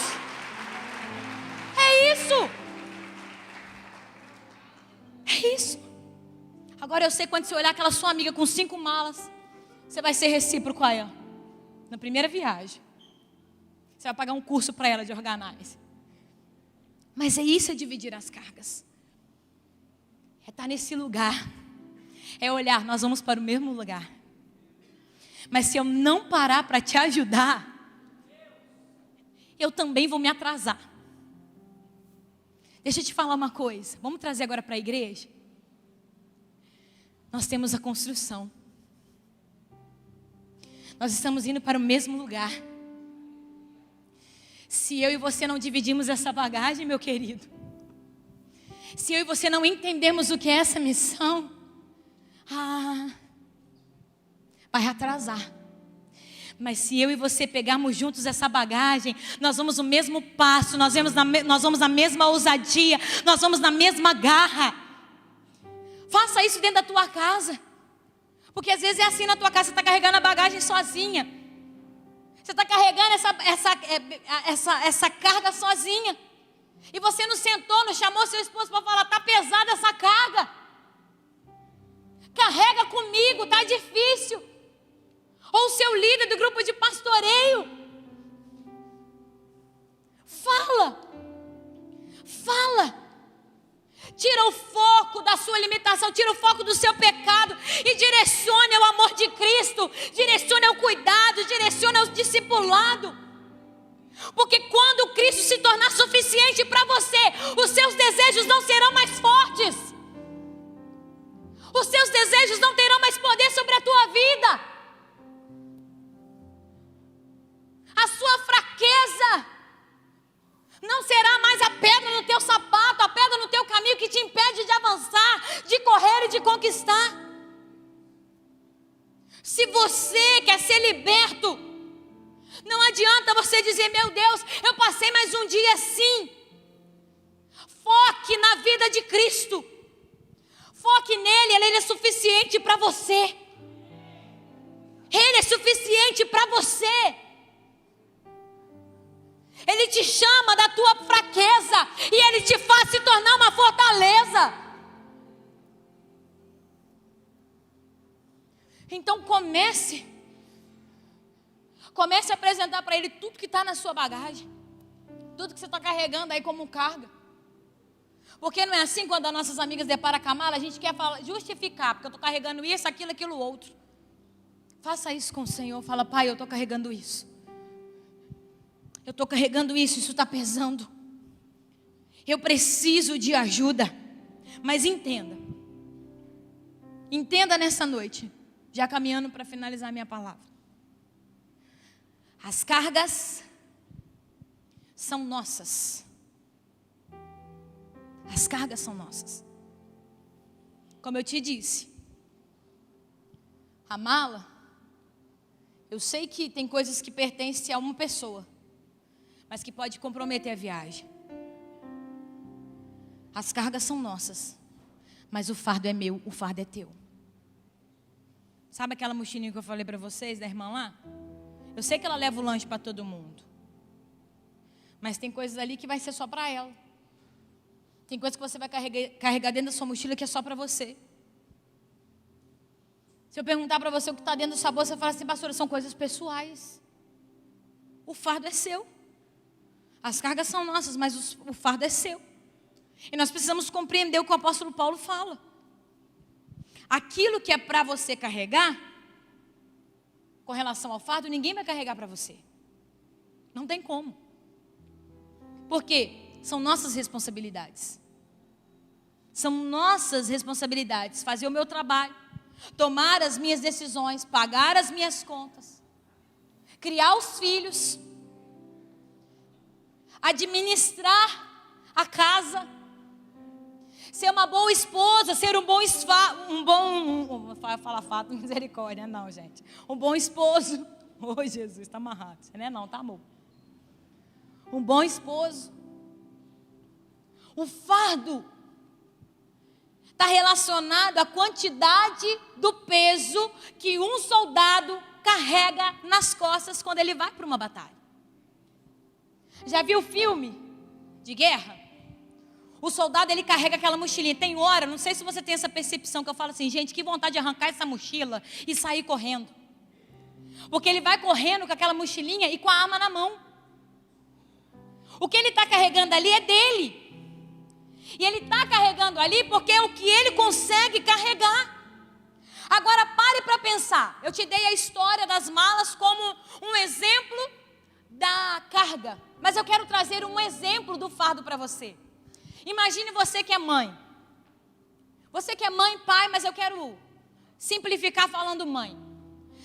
É isso. É isso. Agora eu sei quando você olhar aquela sua amiga com 5 malas, você vai ser recíproco a ela. Na primeira viagem. Você vai pagar um curso para ela de organize. Mas é isso, é dividir as cargas. É estar nesse lugar. É olhar, nós vamos para o mesmo lugar. Mas se eu não parar para te ajudar, eu também vou me atrasar. Deixa eu te falar uma coisa. Vamos trazer agora para a igreja? Nós temos a construção. Nós estamos indo para o mesmo lugar. Se eu e você não dividimos essa bagagem, meu querido, se eu e você não entendemos o que é essa missão, vai atrasar. Mas se eu e você pegarmos juntos essa bagagem, nós vamos no mesmo passo, nós vamos na mesma ousadia, nós vamos na mesma garra. Faça isso dentro da tua casa. Porque às vezes é assim na tua casa, você está carregando a bagagem sozinha. Você está carregando essa carga sozinha. E você não sentou, não chamou seu esposo para falar, está pesada essa carga. Carrega comigo, está difícil. Ou o seu líder do grupo de pastoreio. Fala. Tira o foco da sua limitação, tira o foco do seu pecado e direcione ao amor de Cristo, direcione ao cuidado, direcione ao discipulado. Porque quando Cristo se tornar suficiente para você, os seus desejos não serão mais fortes. Os seus desejos não terão mais poder sobre a tua vida. A sua fraqueza não será mais a pedra no teu sapato, a pedra no teu caminho que te impede de avançar, de correr e de conquistar. Se você quer ser liberto, não adianta você dizer, meu Deus, eu passei mais um dia assim. Foque na vida de Cristo. Foque nele, ele é suficiente para você. Ele é suficiente para você. Ele te chama da tua fraqueza e ele te faz se tornar uma fortaleza. Então comece a apresentar para ele tudo que está na sua bagagem, tudo que você está carregando aí como carga. Porque não é assim quando as nossas amigas deparam com a mala, a gente quer justificar, porque eu estou carregando isso, aquilo, outro. Faça isso com o Senhor, fala, Pai, eu estou carregando isso. Eu estou carregando isso está pesando. Eu preciso de ajuda. Mas entenda nessa noite, já caminhando para finalizar a minha palavra. As cargas são nossas. As cargas são nossas. Como eu te disse, a mala, eu sei que tem coisas que pertencem a uma pessoa, mas que pode comprometer a viagem. As cargas são nossas, mas o fardo é meu, o fardo é teu. Sabe aquela mochilinha que eu falei para vocês, da irmã lá? Eu sei que ela leva o lanche para todo mundo, mas tem coisas ali que vai ser só para ela. Tem coisas que você vai carregar dentro da sua mochila que é só para você. Se eu perguntar para você o que está dentro da sua bolsa, você fala assim, pastora, são coisas pessoais. O fardo é seu. As cargas são nossas, mas o fardo é seu. E nós precisamos compreender o que o apóstolo Paulo fala. Aquilo que é para você carregar, com relação ao fardo, ninguém vai carregar para você. Não tem como. Por quê? São nossas responsabilidades. São nossas responsabilidades. Fazer o meu trabalho, tomar as minhas decisões, pagar as minhas contas, criar os filhos, administrar a casa, ser uma boa esposa, ser um bom falar fato, misericórdia, não, gente. Um bom esposo. Oh, Jesus, está amarrado. Você não é não, tá, amor? Um bom esposo. O fardo está relacionado à quantidade do peso que um soldado carrega nas costas quando ele vai para uma batalha. Já viu o filme de guerra? O soldado, ele carrega aquela mochilinha. Tem hora, não sei se você tem essa percepção, que eu falo assim, gente, que vontade de arrancar essa mochila e sair correndo. Porque ele vai correndo com aquela mochilinha e com a arma na mão. O que ele está carregando ali é dele. E ele está carregando ali porque é o que ele consegue carregar. Agora pare para pensar. Eu te dei a história das malas como um exemplo da carga. Mas eu quero trazer um exemplo do fardo para você. Imagine você que é mãe. Você que é mãe, pai, mas eu quero simplificar falando mãe.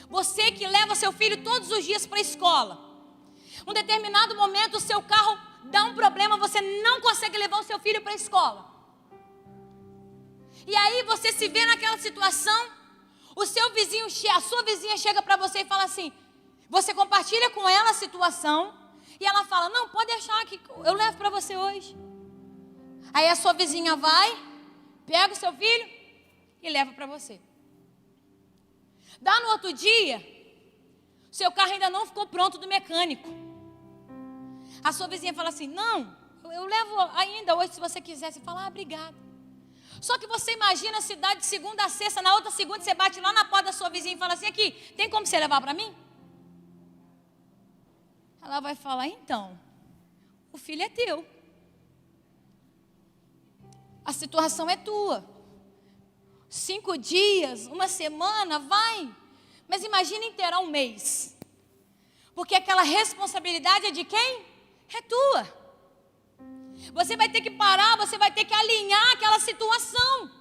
Você que leva seu filho todos os dias para a escola. Um determinado momento o seu carro dá um problema, você não consegue levar o seu filho para a escola. E aí você se vê naquela situação, o seu vizinho, a sua vizinha chega para você e fala assim, você compartilha com ela a situação, e ela fala, não, pode deixar que eu levo para você hoje. Aí a sua vizinha vai, pega o seu filho e leva para você. Dá no outro dia, seu carro ainda não ficou pronto do mecânico. A sua vizinha fala assim, não, eu levo ainda hoje se você quiser. Você fala, obrigada. Só que você imagina a cidade de segunda a sexta, na outra segunda você bate lá na porta da sua vizinha e fala assim, aqui, tem como você levar para mim? Ela vai falar, então, o filho é teu. A situação é tua. 5 dias, uma semana, vai. Mas imagine inteirar um mês. Porque aquela responsabilidade é de quem? É tua. Você vai ter que parar, você vai ter que alinhar aquela situação.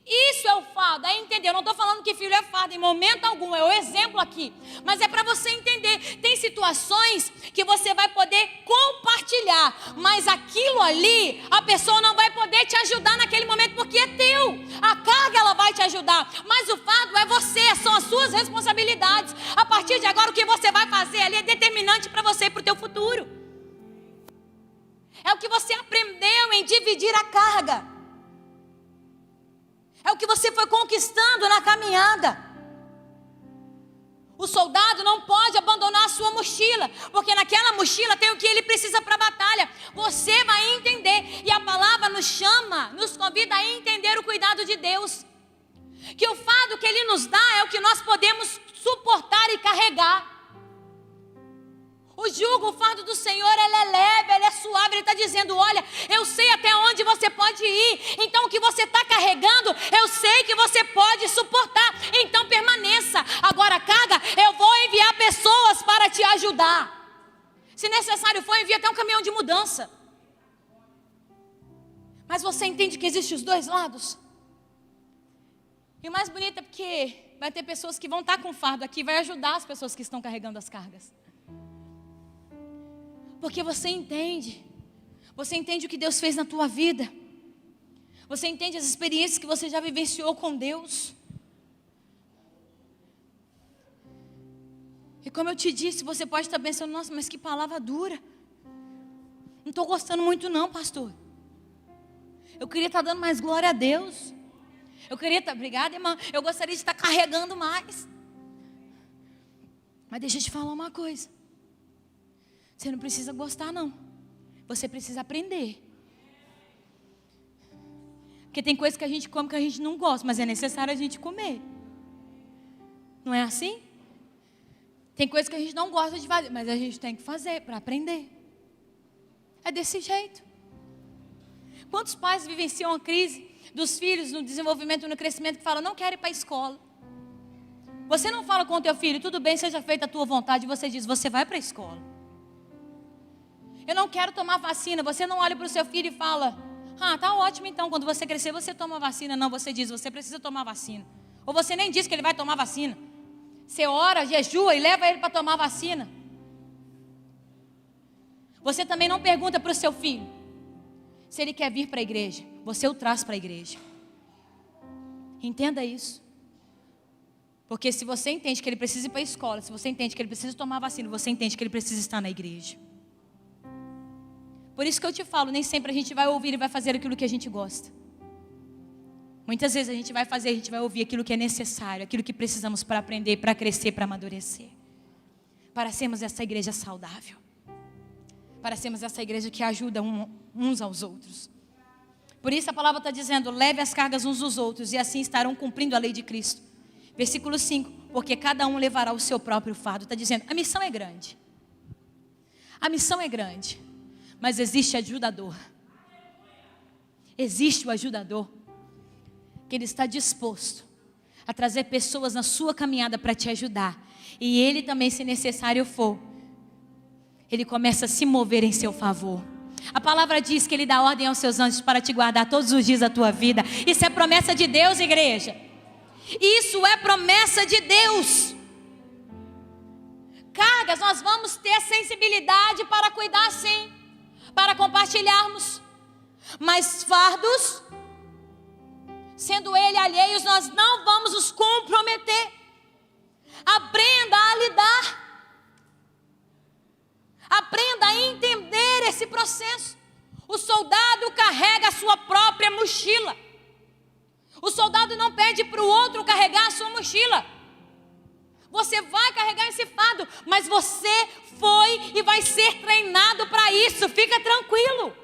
Isso é o fardo, é entender. Eu não estou falando que filho é fardo em momento algum, é o exemplo aqui. Mas é para você entender. Tem situações que você vai poder compartilhar, mas aquilo ali, a pessoa não vai poder te ajudar naquele momento, porque é teu. A carga ela vai te ajudar, mas o fardo é você, são as suas responsabilidades. A partir de agora, o que você vai fazer ali é determinante para você e para o teu futuro. É o que você aprendeu em dividir a carga. É o que você foi conquistando na caminhada. O soldado não pode abandonar a sua mochila, porque naquela mochila tem o que ele precisa para a batalha. Você vai entender, e a palavra nos chama, nos convida a entender o cuidado de Deus. Que o fardo que Ele nos dá é o que nós podemos suportar e carregar. O jugo, o fardo do Senhor, ele é leve, ele é suave. Ele está dizendo, olha, eu sei até onde você pode ir. Então o que você está carregando, eu sei que você pode suportar. Então permaneça. Agora a carga, eu vou enviar pessoas para te ajudar. Se necessário for, envie até um caminhão de mudança. Mas você entende que existem os dois lados? E o mais bonito é porque vai ter pessoas que vão estar com fardo aqui, vai ajudar as pessoas que estão carregando as cargas. Porque você entende o que Deus fez na tua vida, você entende as experiências que você já vivenciou com Deus. E como eu te disse, você pode estar pensando, nossa, mas que palavra dura, não estou gostando muito não, pastor. Eu queria estar dando mais glória a Deus, eu queria estar, obrigada irmã, eu gostaria de estar carregando mais. Mas deixa eu te falar uma coisa, você não precisa gostar não, você precisa aprender. Porque tem coisas que a gente come que a gente não gosta, mas é necessário a gente comer. Não é assim? Tem coisas que a gente não gosta de fazer, mas a gente tem que fazer para aprender. É desse jeito. Quantos pais vivenciam a crise dos filhos no desenvolvimento, no crescimento, que falam, não quero ir para a escola. Você não fala com o teu filho, tudo bem, seja feita a tua vontade, você diz, você vai para a escola. Eu não quero tomar vacina. Você não olha para o seu filho e fala, tá ótimo então, quando você crescer você toma vacina. Não, você diz, você precisa tomar vacina. Ou você nem diz que ele vai tomar vacina. Você ora, jejua e leva ele para tomar vacina. Você também não pergunta para o seu filho se ele quer vir para a igreja. Você o traz para a igreja. Entenda isso. Porque se você entende que ele precisa ir para a escola, se você entende que ele precisa tomar vacina, você entende que ele precisa estar na igreja. Por isso que eu te falo, nem sempre a gente vai ouvir e vai fazer aquilo que a gente gosta. Muitas vezes a gente vai ouvir aquilo que é necessário, aquilo que precisamos para aprender, para crescer, para amadurecer. Para sermos essa igreja saudável. Para sermos essa igreja que ajuda uns aos outros. Por isso a palavra está dizendo, leve as cargas uns dos outros e assim estarão cumprindo a lei de Cristo. Versículo 5, porque cada um levará o seu próprio fardo. Está dizendo, a missão é grande. A missão é grande. Mas existe ajudador. Existe o ajudador. Que ele está disposto a trazer pessoas na sua caminhada para te ajudar. E ele também, se necessário for, ele começa a se mover em seu favor. A palavra diz que ele dá ordem aos seus anjos para te guardar todos os dias da tua vida. Isso é promessa de Deus, igreja. Isso é promessa de Deus. Cargas, nós vamos ter sensibilidade para cuidar sim, para compartilharmos, mas fardos, sendo ele alheios, nós não vamos nos comprometer. Aprenda a lidar, aprenda a entender esse processo. O soldado carrega a sua própria mochila. O soldado não pede para o outro carregar a sua mochila. Você vai carregar esse fardo, mas você foi e vai ser treinado para isso. Fica tranquilo.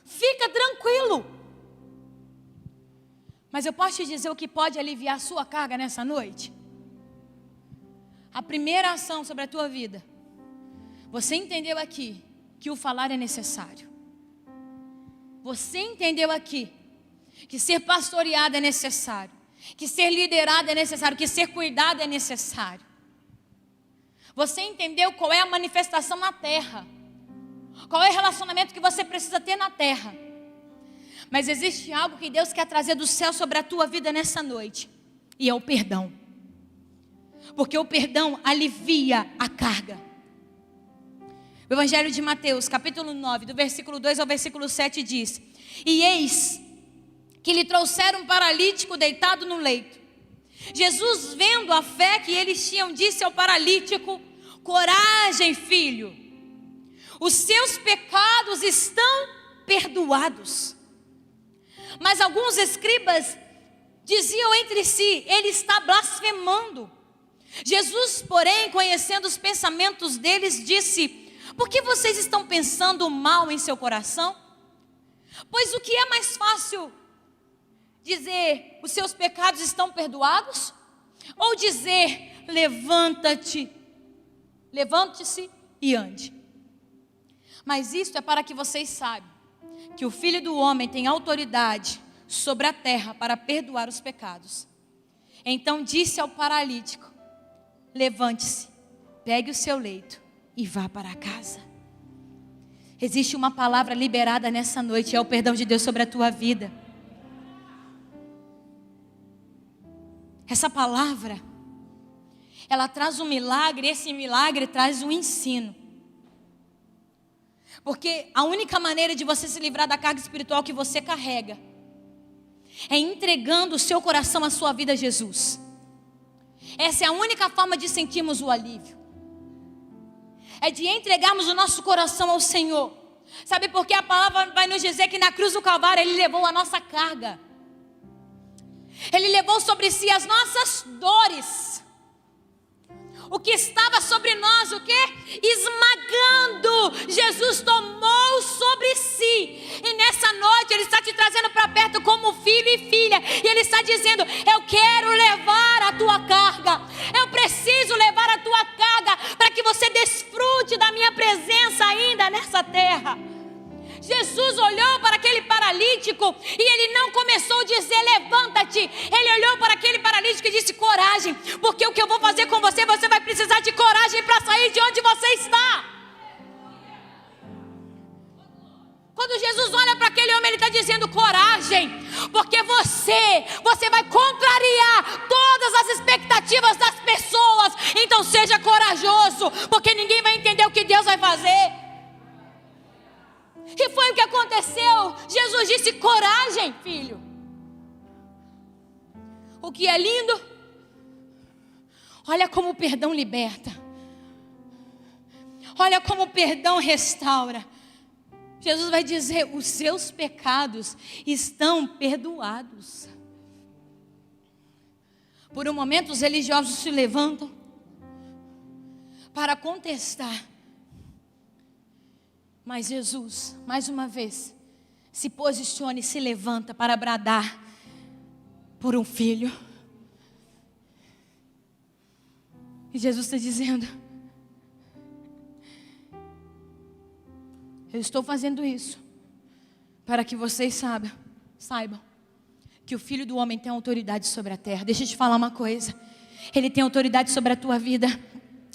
Fica tranquilo. Mas eu posso te dizer o que pode aliviar a sua carga nessa noite? A primeira ação sobre a tua vida. Você entendeu aqui que o falar é necessário. Você entendeu aqui que ser pastoreado é necessário, que ser liderado é necessário, que ser cuidado é necessário. Você entendeu qual é a manifestação na terra, qual é o relacionamento que você precisa ter na terra. Mas existe algo que Deus quer trazer do céu sobre a tua vida nessa noite, e é o perdão. Porque o perdão alivia a carga. O Evangelho de Mateus, capítulo 9, do versículo 2 ao versículo 7 diz: E eis que lhe trouxeram um paralítico deitado no leito. Jesus, vendo a fé que eles tinham, disse ao paralítico: coragem, filho, os seus pecados estão perdoados. Mas alguns escribas diziam entre si: ele está blasfemando. Jesus, porém, conhecendo os pensamentos deles, disse: por que vocês estão pensando mal em seu coração? Pois o que é mais fácil, dizer os seus pecados estão perdoados? Ou dizer levanta-te, levante-se e ande? Mas isto é para que vocês saibam que o Filho do Homem tem autoridade sobre a terra para perdoar os pecados. Então disse ao paralítico: levante-se, pegue o seu leito e vá para casa. Existe uma palavra liberada nessa noite, é o perdão de Deus sobre a tua vida. Essa palavra, ela traz um milagre, e esse milagre traz um ensino. Porque a única maneira de você se livrar da carga espiritual que você carrega é entregando o seu coração, a sua vida a Jesus. Essa é a única forma de sentirmos o alívio. É de entregarmos o nosso coração ao Senhor. Sabe por quê? A palavra vai nos dizer que na cruz do Calvário Ele levou a nossa carga. Ele levou sobre si as nossas dores. O que estava sobre nós, o quê? Esmagando, Jesus tomou sobre si. E nessa noite Ele está te trazendo para perto como filho e filha. E Ele está dizendo: eu quero levar a tua carga. Eu preciso levar a tua carga para que você desfrute da minha presença ainda nessa terra. Jesus olhou para aquele paralítico e Ele não começou a dizer levanta-te. Ele olhou para aquele paralítico e disse coragem, porque o que eu vou fazer com você, você vai precisar de coragem para sair de onde você está. Quando Jesus olha para aquele homem, Ele está dizendo coragem, porque você vai contrariar todas as expectativas das pessoas. Então seja corajoso, porque ninguém vai entender o que Deus vai fazer. E foi o que aconteceu. Jesus disse coragem, filho. O que é lindo, olha como o perdão liberta, olha como o perdão restaura. Jesus vai dizer: os seus pecados estão perdoados. Por um momento os religiosos se levantam para contestar. Mas Jesus, mais uma vez, se posiciona e se levanta para bradar por um filho. E Jesus está dizendo: eu estou fazendo isso para que vocês saibam que o Filho do Homem tem autoridade sobre a terra. Deixa eu te falar uma coisa: Ele tem autoridade sobre a tua vida.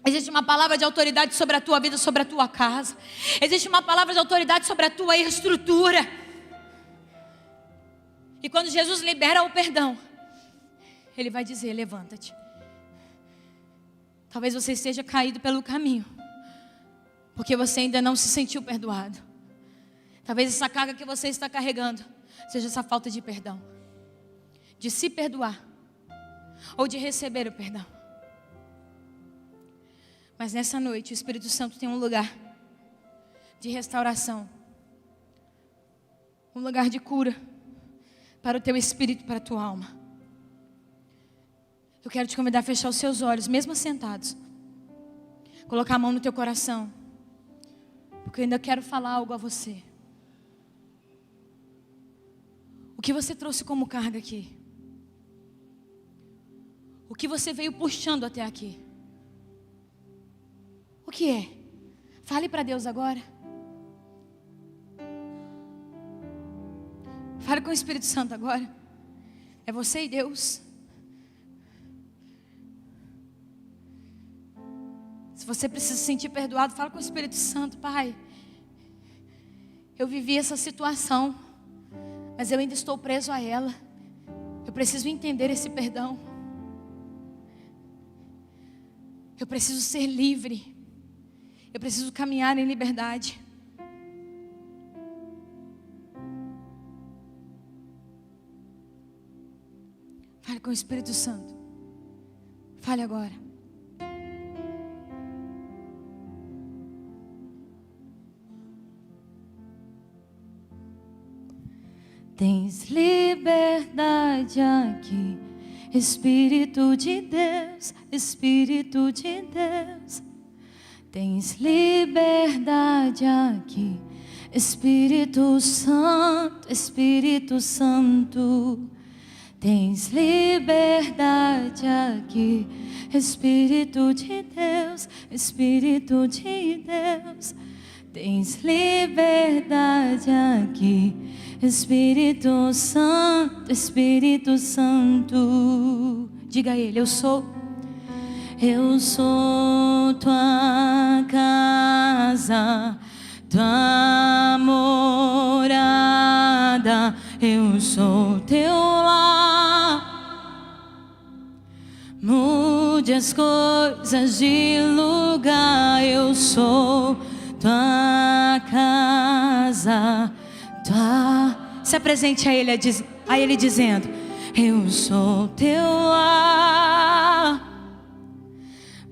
Existe uma palavra de autoridade sobre a tua vida, sobre a tua casa. Existe uma palavra de autoridade sobre a tua estrutura. E quando Jesus libera o perdão, Ele vai dizer: levanta-te. Talvez você esteja caído pelo caminho, porque você ainda não se sentiu perdoado. Talvez essa carga que você está carregando seja essa falta de perdão, de se perdoar ou de receber o perdão. Mas nessa noite o Espírito Santo tem um lugar de restauração, um lugar de cura para o teu espírito, para a tua alma. Eu quero te convidar a fechar os seus olhos, mesmo sentados, colocar a mão no teu coração, porque eu ainda quero falar algo a você. O que você trouxe como carga aqui? O que você veio puxando até aqui? O que é? Fale para Deus agora. Fale com o Espírito Santo agora. É você e Deus. Se você precisa se sentir perdoado, fala com o Espírito Santo. Pai, eu vivi essa situação, mas eu ainda estou preso a ela. Eu preciso entender esse perdão. Eu preciso ser livre. Eu preciso caminhar em liberdade. Fale com o Espírito Santo. Fale agora. Tens liberdade aqui, Espírito de Deus, Espírito de Deus. Tens liberdade aqui, Espírito Santo, Espírito Santo. Tens liberdade aqui, Espírito de Deus, Espírito de Deus. Tens liberdade aqui, Espírito Santo, Espírito Santo. Diga a Ele: eu sou tua casa, tua morada. Eu sou teu lar. Mude as coisas de lugar. Eu sou tua casa, se apresente a Ele dizendo: eu sou teu lar.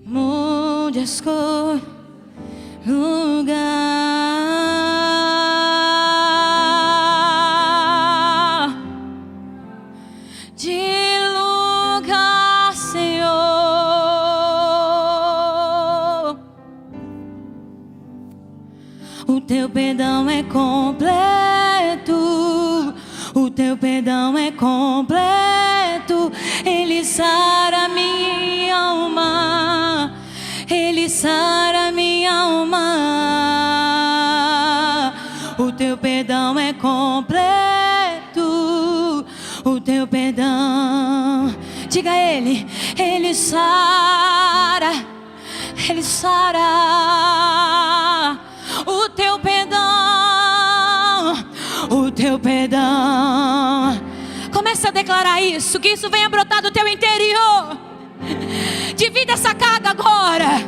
Mude as cores, lugar, de lugar, Senhor. O teu perdão é completo. O teu perdão é completo. Ele sara minha alma. Ele sara minha alma. O teu perdão é completo. O teu perdão. Diga a Ele: Ele sara. Ele sara. O teu perdão. O teu perdão. Comece a declarar isso, que isso venha brotar do teu interior. Divida essa carga agora.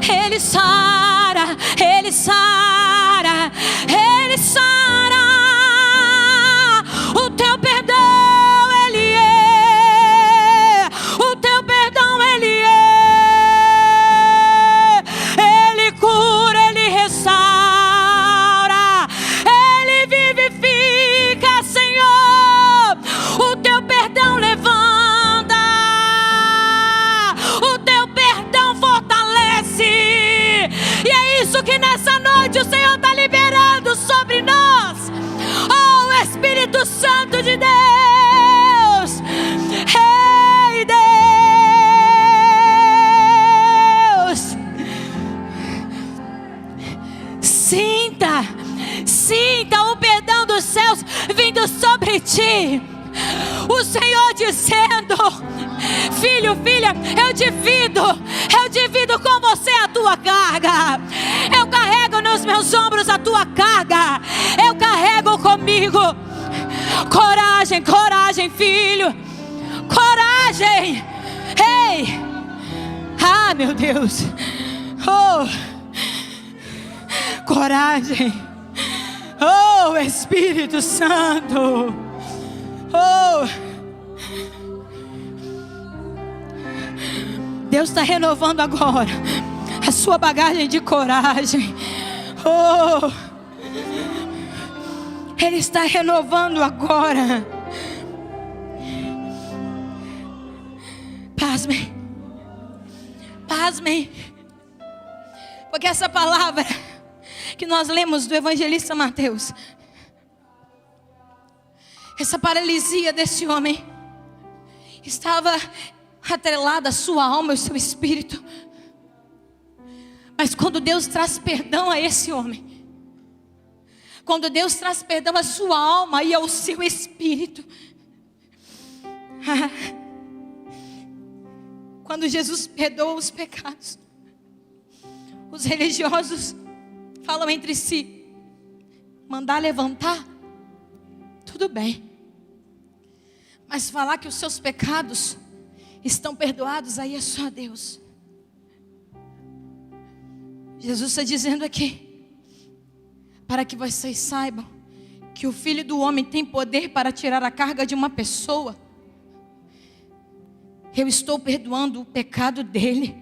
Ele sara, Ele sara, Ele sara. O teu perdão, Ele é. O teu perdão, Ele é. Ele cura, Ele restaura. Que nessa noite o Senhor está liberando sobre nós, oh Espírito Santo de Deus. Ei, Deus, sinta o perdão dos céus vindo sobre ti. O Senhor dizendo: filho, filha, eu divido com você a tua carga. Eu carrego nos meus ombros a tua carga. Eu carrego comigo. Coragem, coragem, filho. Coragem. Ei. Ah, meu Deus. Oh. Coragem. Oh, Espírito Santo. Oh. Deus está renovando agora a sua bagagem de coragem. Oh, Ele está renovando agora. Pasmem, pasmem, porque essa palavra que nós lemos do evangelista Mateus, essa paralisia desse homem estava atrelada à sua alma e ao seu espírito. Mas quando Deus traz perdão a esse homem, Quando Deus traz perdão à sua alma e ao seu espírito. Quando Jesus perdoa os pecados, os religiosos falam entre si: mandar levantar, tudo bem. Mas falar que os seus pecados estão perdoados, aí é só Deus. Jesus está dizendo aqui, para que vocês saibam que o Filho do Homem tem poder para tirar a carga de uma pessoa. Eu estou perdoando o pecado dele.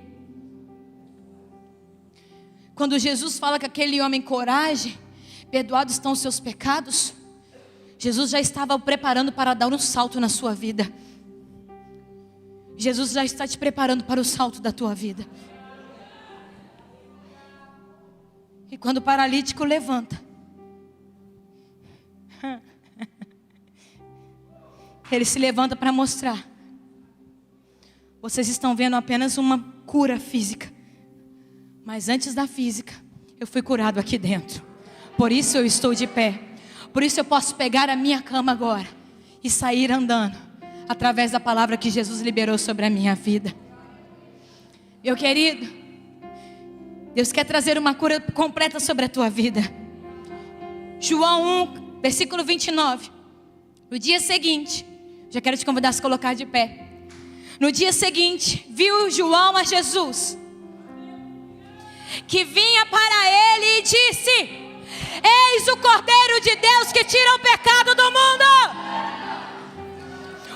Quando Jesus fala que aquele homem coragem, perdoados estão os seus pecados, Jesus já estava o preparando para dar um salto na sua vida. Jesus já está te preparando para o salto da tua vida. E quando o paralítico levanta, ele se levanta para mostrar: vocês estão vendo apenas uma cura física, mas antes da física, eu fui curado aqui dentro. Por isso eu estou de pé. Por isso eu posso pegar a minha cama agora e sair andando, através da palavra que Jesus liberou sobre a minha vida. Meu querido, Deus quer trazer uma cura completa sobre a tua vida. João 1, versículo 29. No dia seguinte, já quero te convidar a se colocar de pé. No dia seguinte, viu João a Jesus, que vinha para ele e disse: eis o Cordeiro de Deus que tira o pecado do mundo.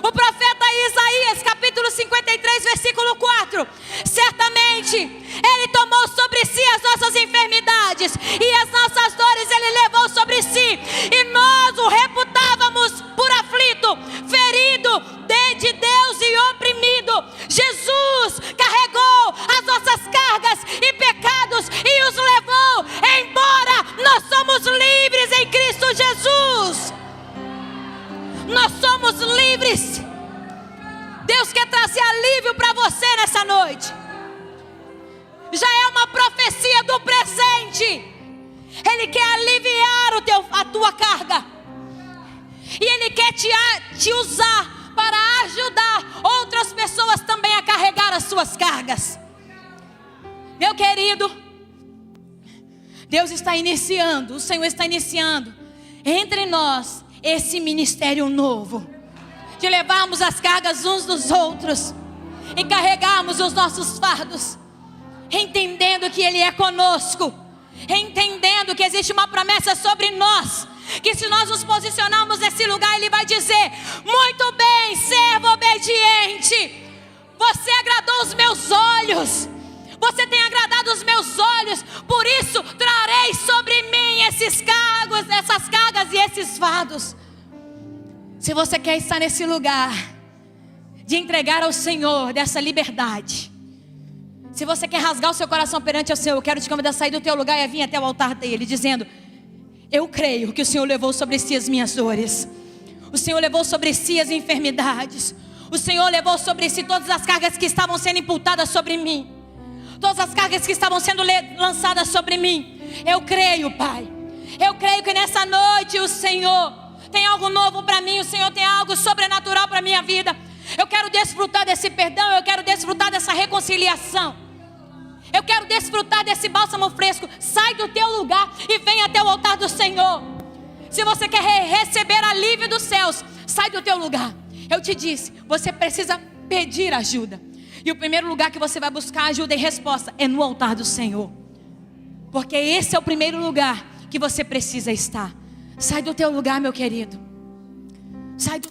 O profeta Isaías, capítulo 53, versículo 4. Certamente Ele tomou sobre si as nossas enfermidades e as nossas dores Ele levou sobre si, e nós o reputávamos por aflito, ferido de Deus e oprimido. Jesus carregou as nossas cargas e pecados e os levou embora. Nós somos livres em Cristo Jesus. Nós somos livres. Deus quer trazer alívio para você nessa noite. Já é uma profecia do presente. Ele quer aliviar a tua carga. E Ele quer te usar para ajudar outras pessoas também a carregar as suas cargas. Meu querido, Deus está iniciando, o Senhor está iniciando entre nós esse ministério novo, de levarmos as cargas uns dos outros e carregarmos os nossos fardos, entendendo que Ele é conosco, entendendo que existe uma promessa sobre nós, que se nós nos posicionarmos nesse lugar, Ele vai dizer: muito bem, servo obediente, você agradou os meus olhos, você tem agradado os meus olhos, por isso trarei sobre mim esses cargos, essas cargas e esses fardos. Se você quer estar nesse lugar de entregar ao Senhor dessa liberdade, se você quer rasgar o seu coração perante o Senhor, eu quero te convidar a sair do teu lugar e vir até o altar dele, dizendo: eu creio que o Senhor levou sobre si as minhas dores, o Senhor levou sobre si as enfermidades, o Senhor levou sobre si todas as cargas que estavam sendo imputadas sobre mim, todas as cargas que estavam sendo lançadas sobre mim. Eu creio, Pai. Eu creio que nessa noite o Senhor tem algo novo para mim. O Senhor tem algo sobrenatural para a minha vida. Eu quero desfrutar desse perdão. Eu quero desfrutar dessa reconciliação. Eu quero desfrutar desse bálsamo fresco. Sai do teu lugar e vem até o altar do Senhor. Se você quer receber alívio dos céus, sai do teu lugar. Eu te disse, você precisa pedir ajuda. E o primeiro lugar que você vai buscar ajuda e resposta é no altar do Senhor. Porque esse é o primeiro lugar que você precisa estar. Sai do teu lugar, meu querido. Sai do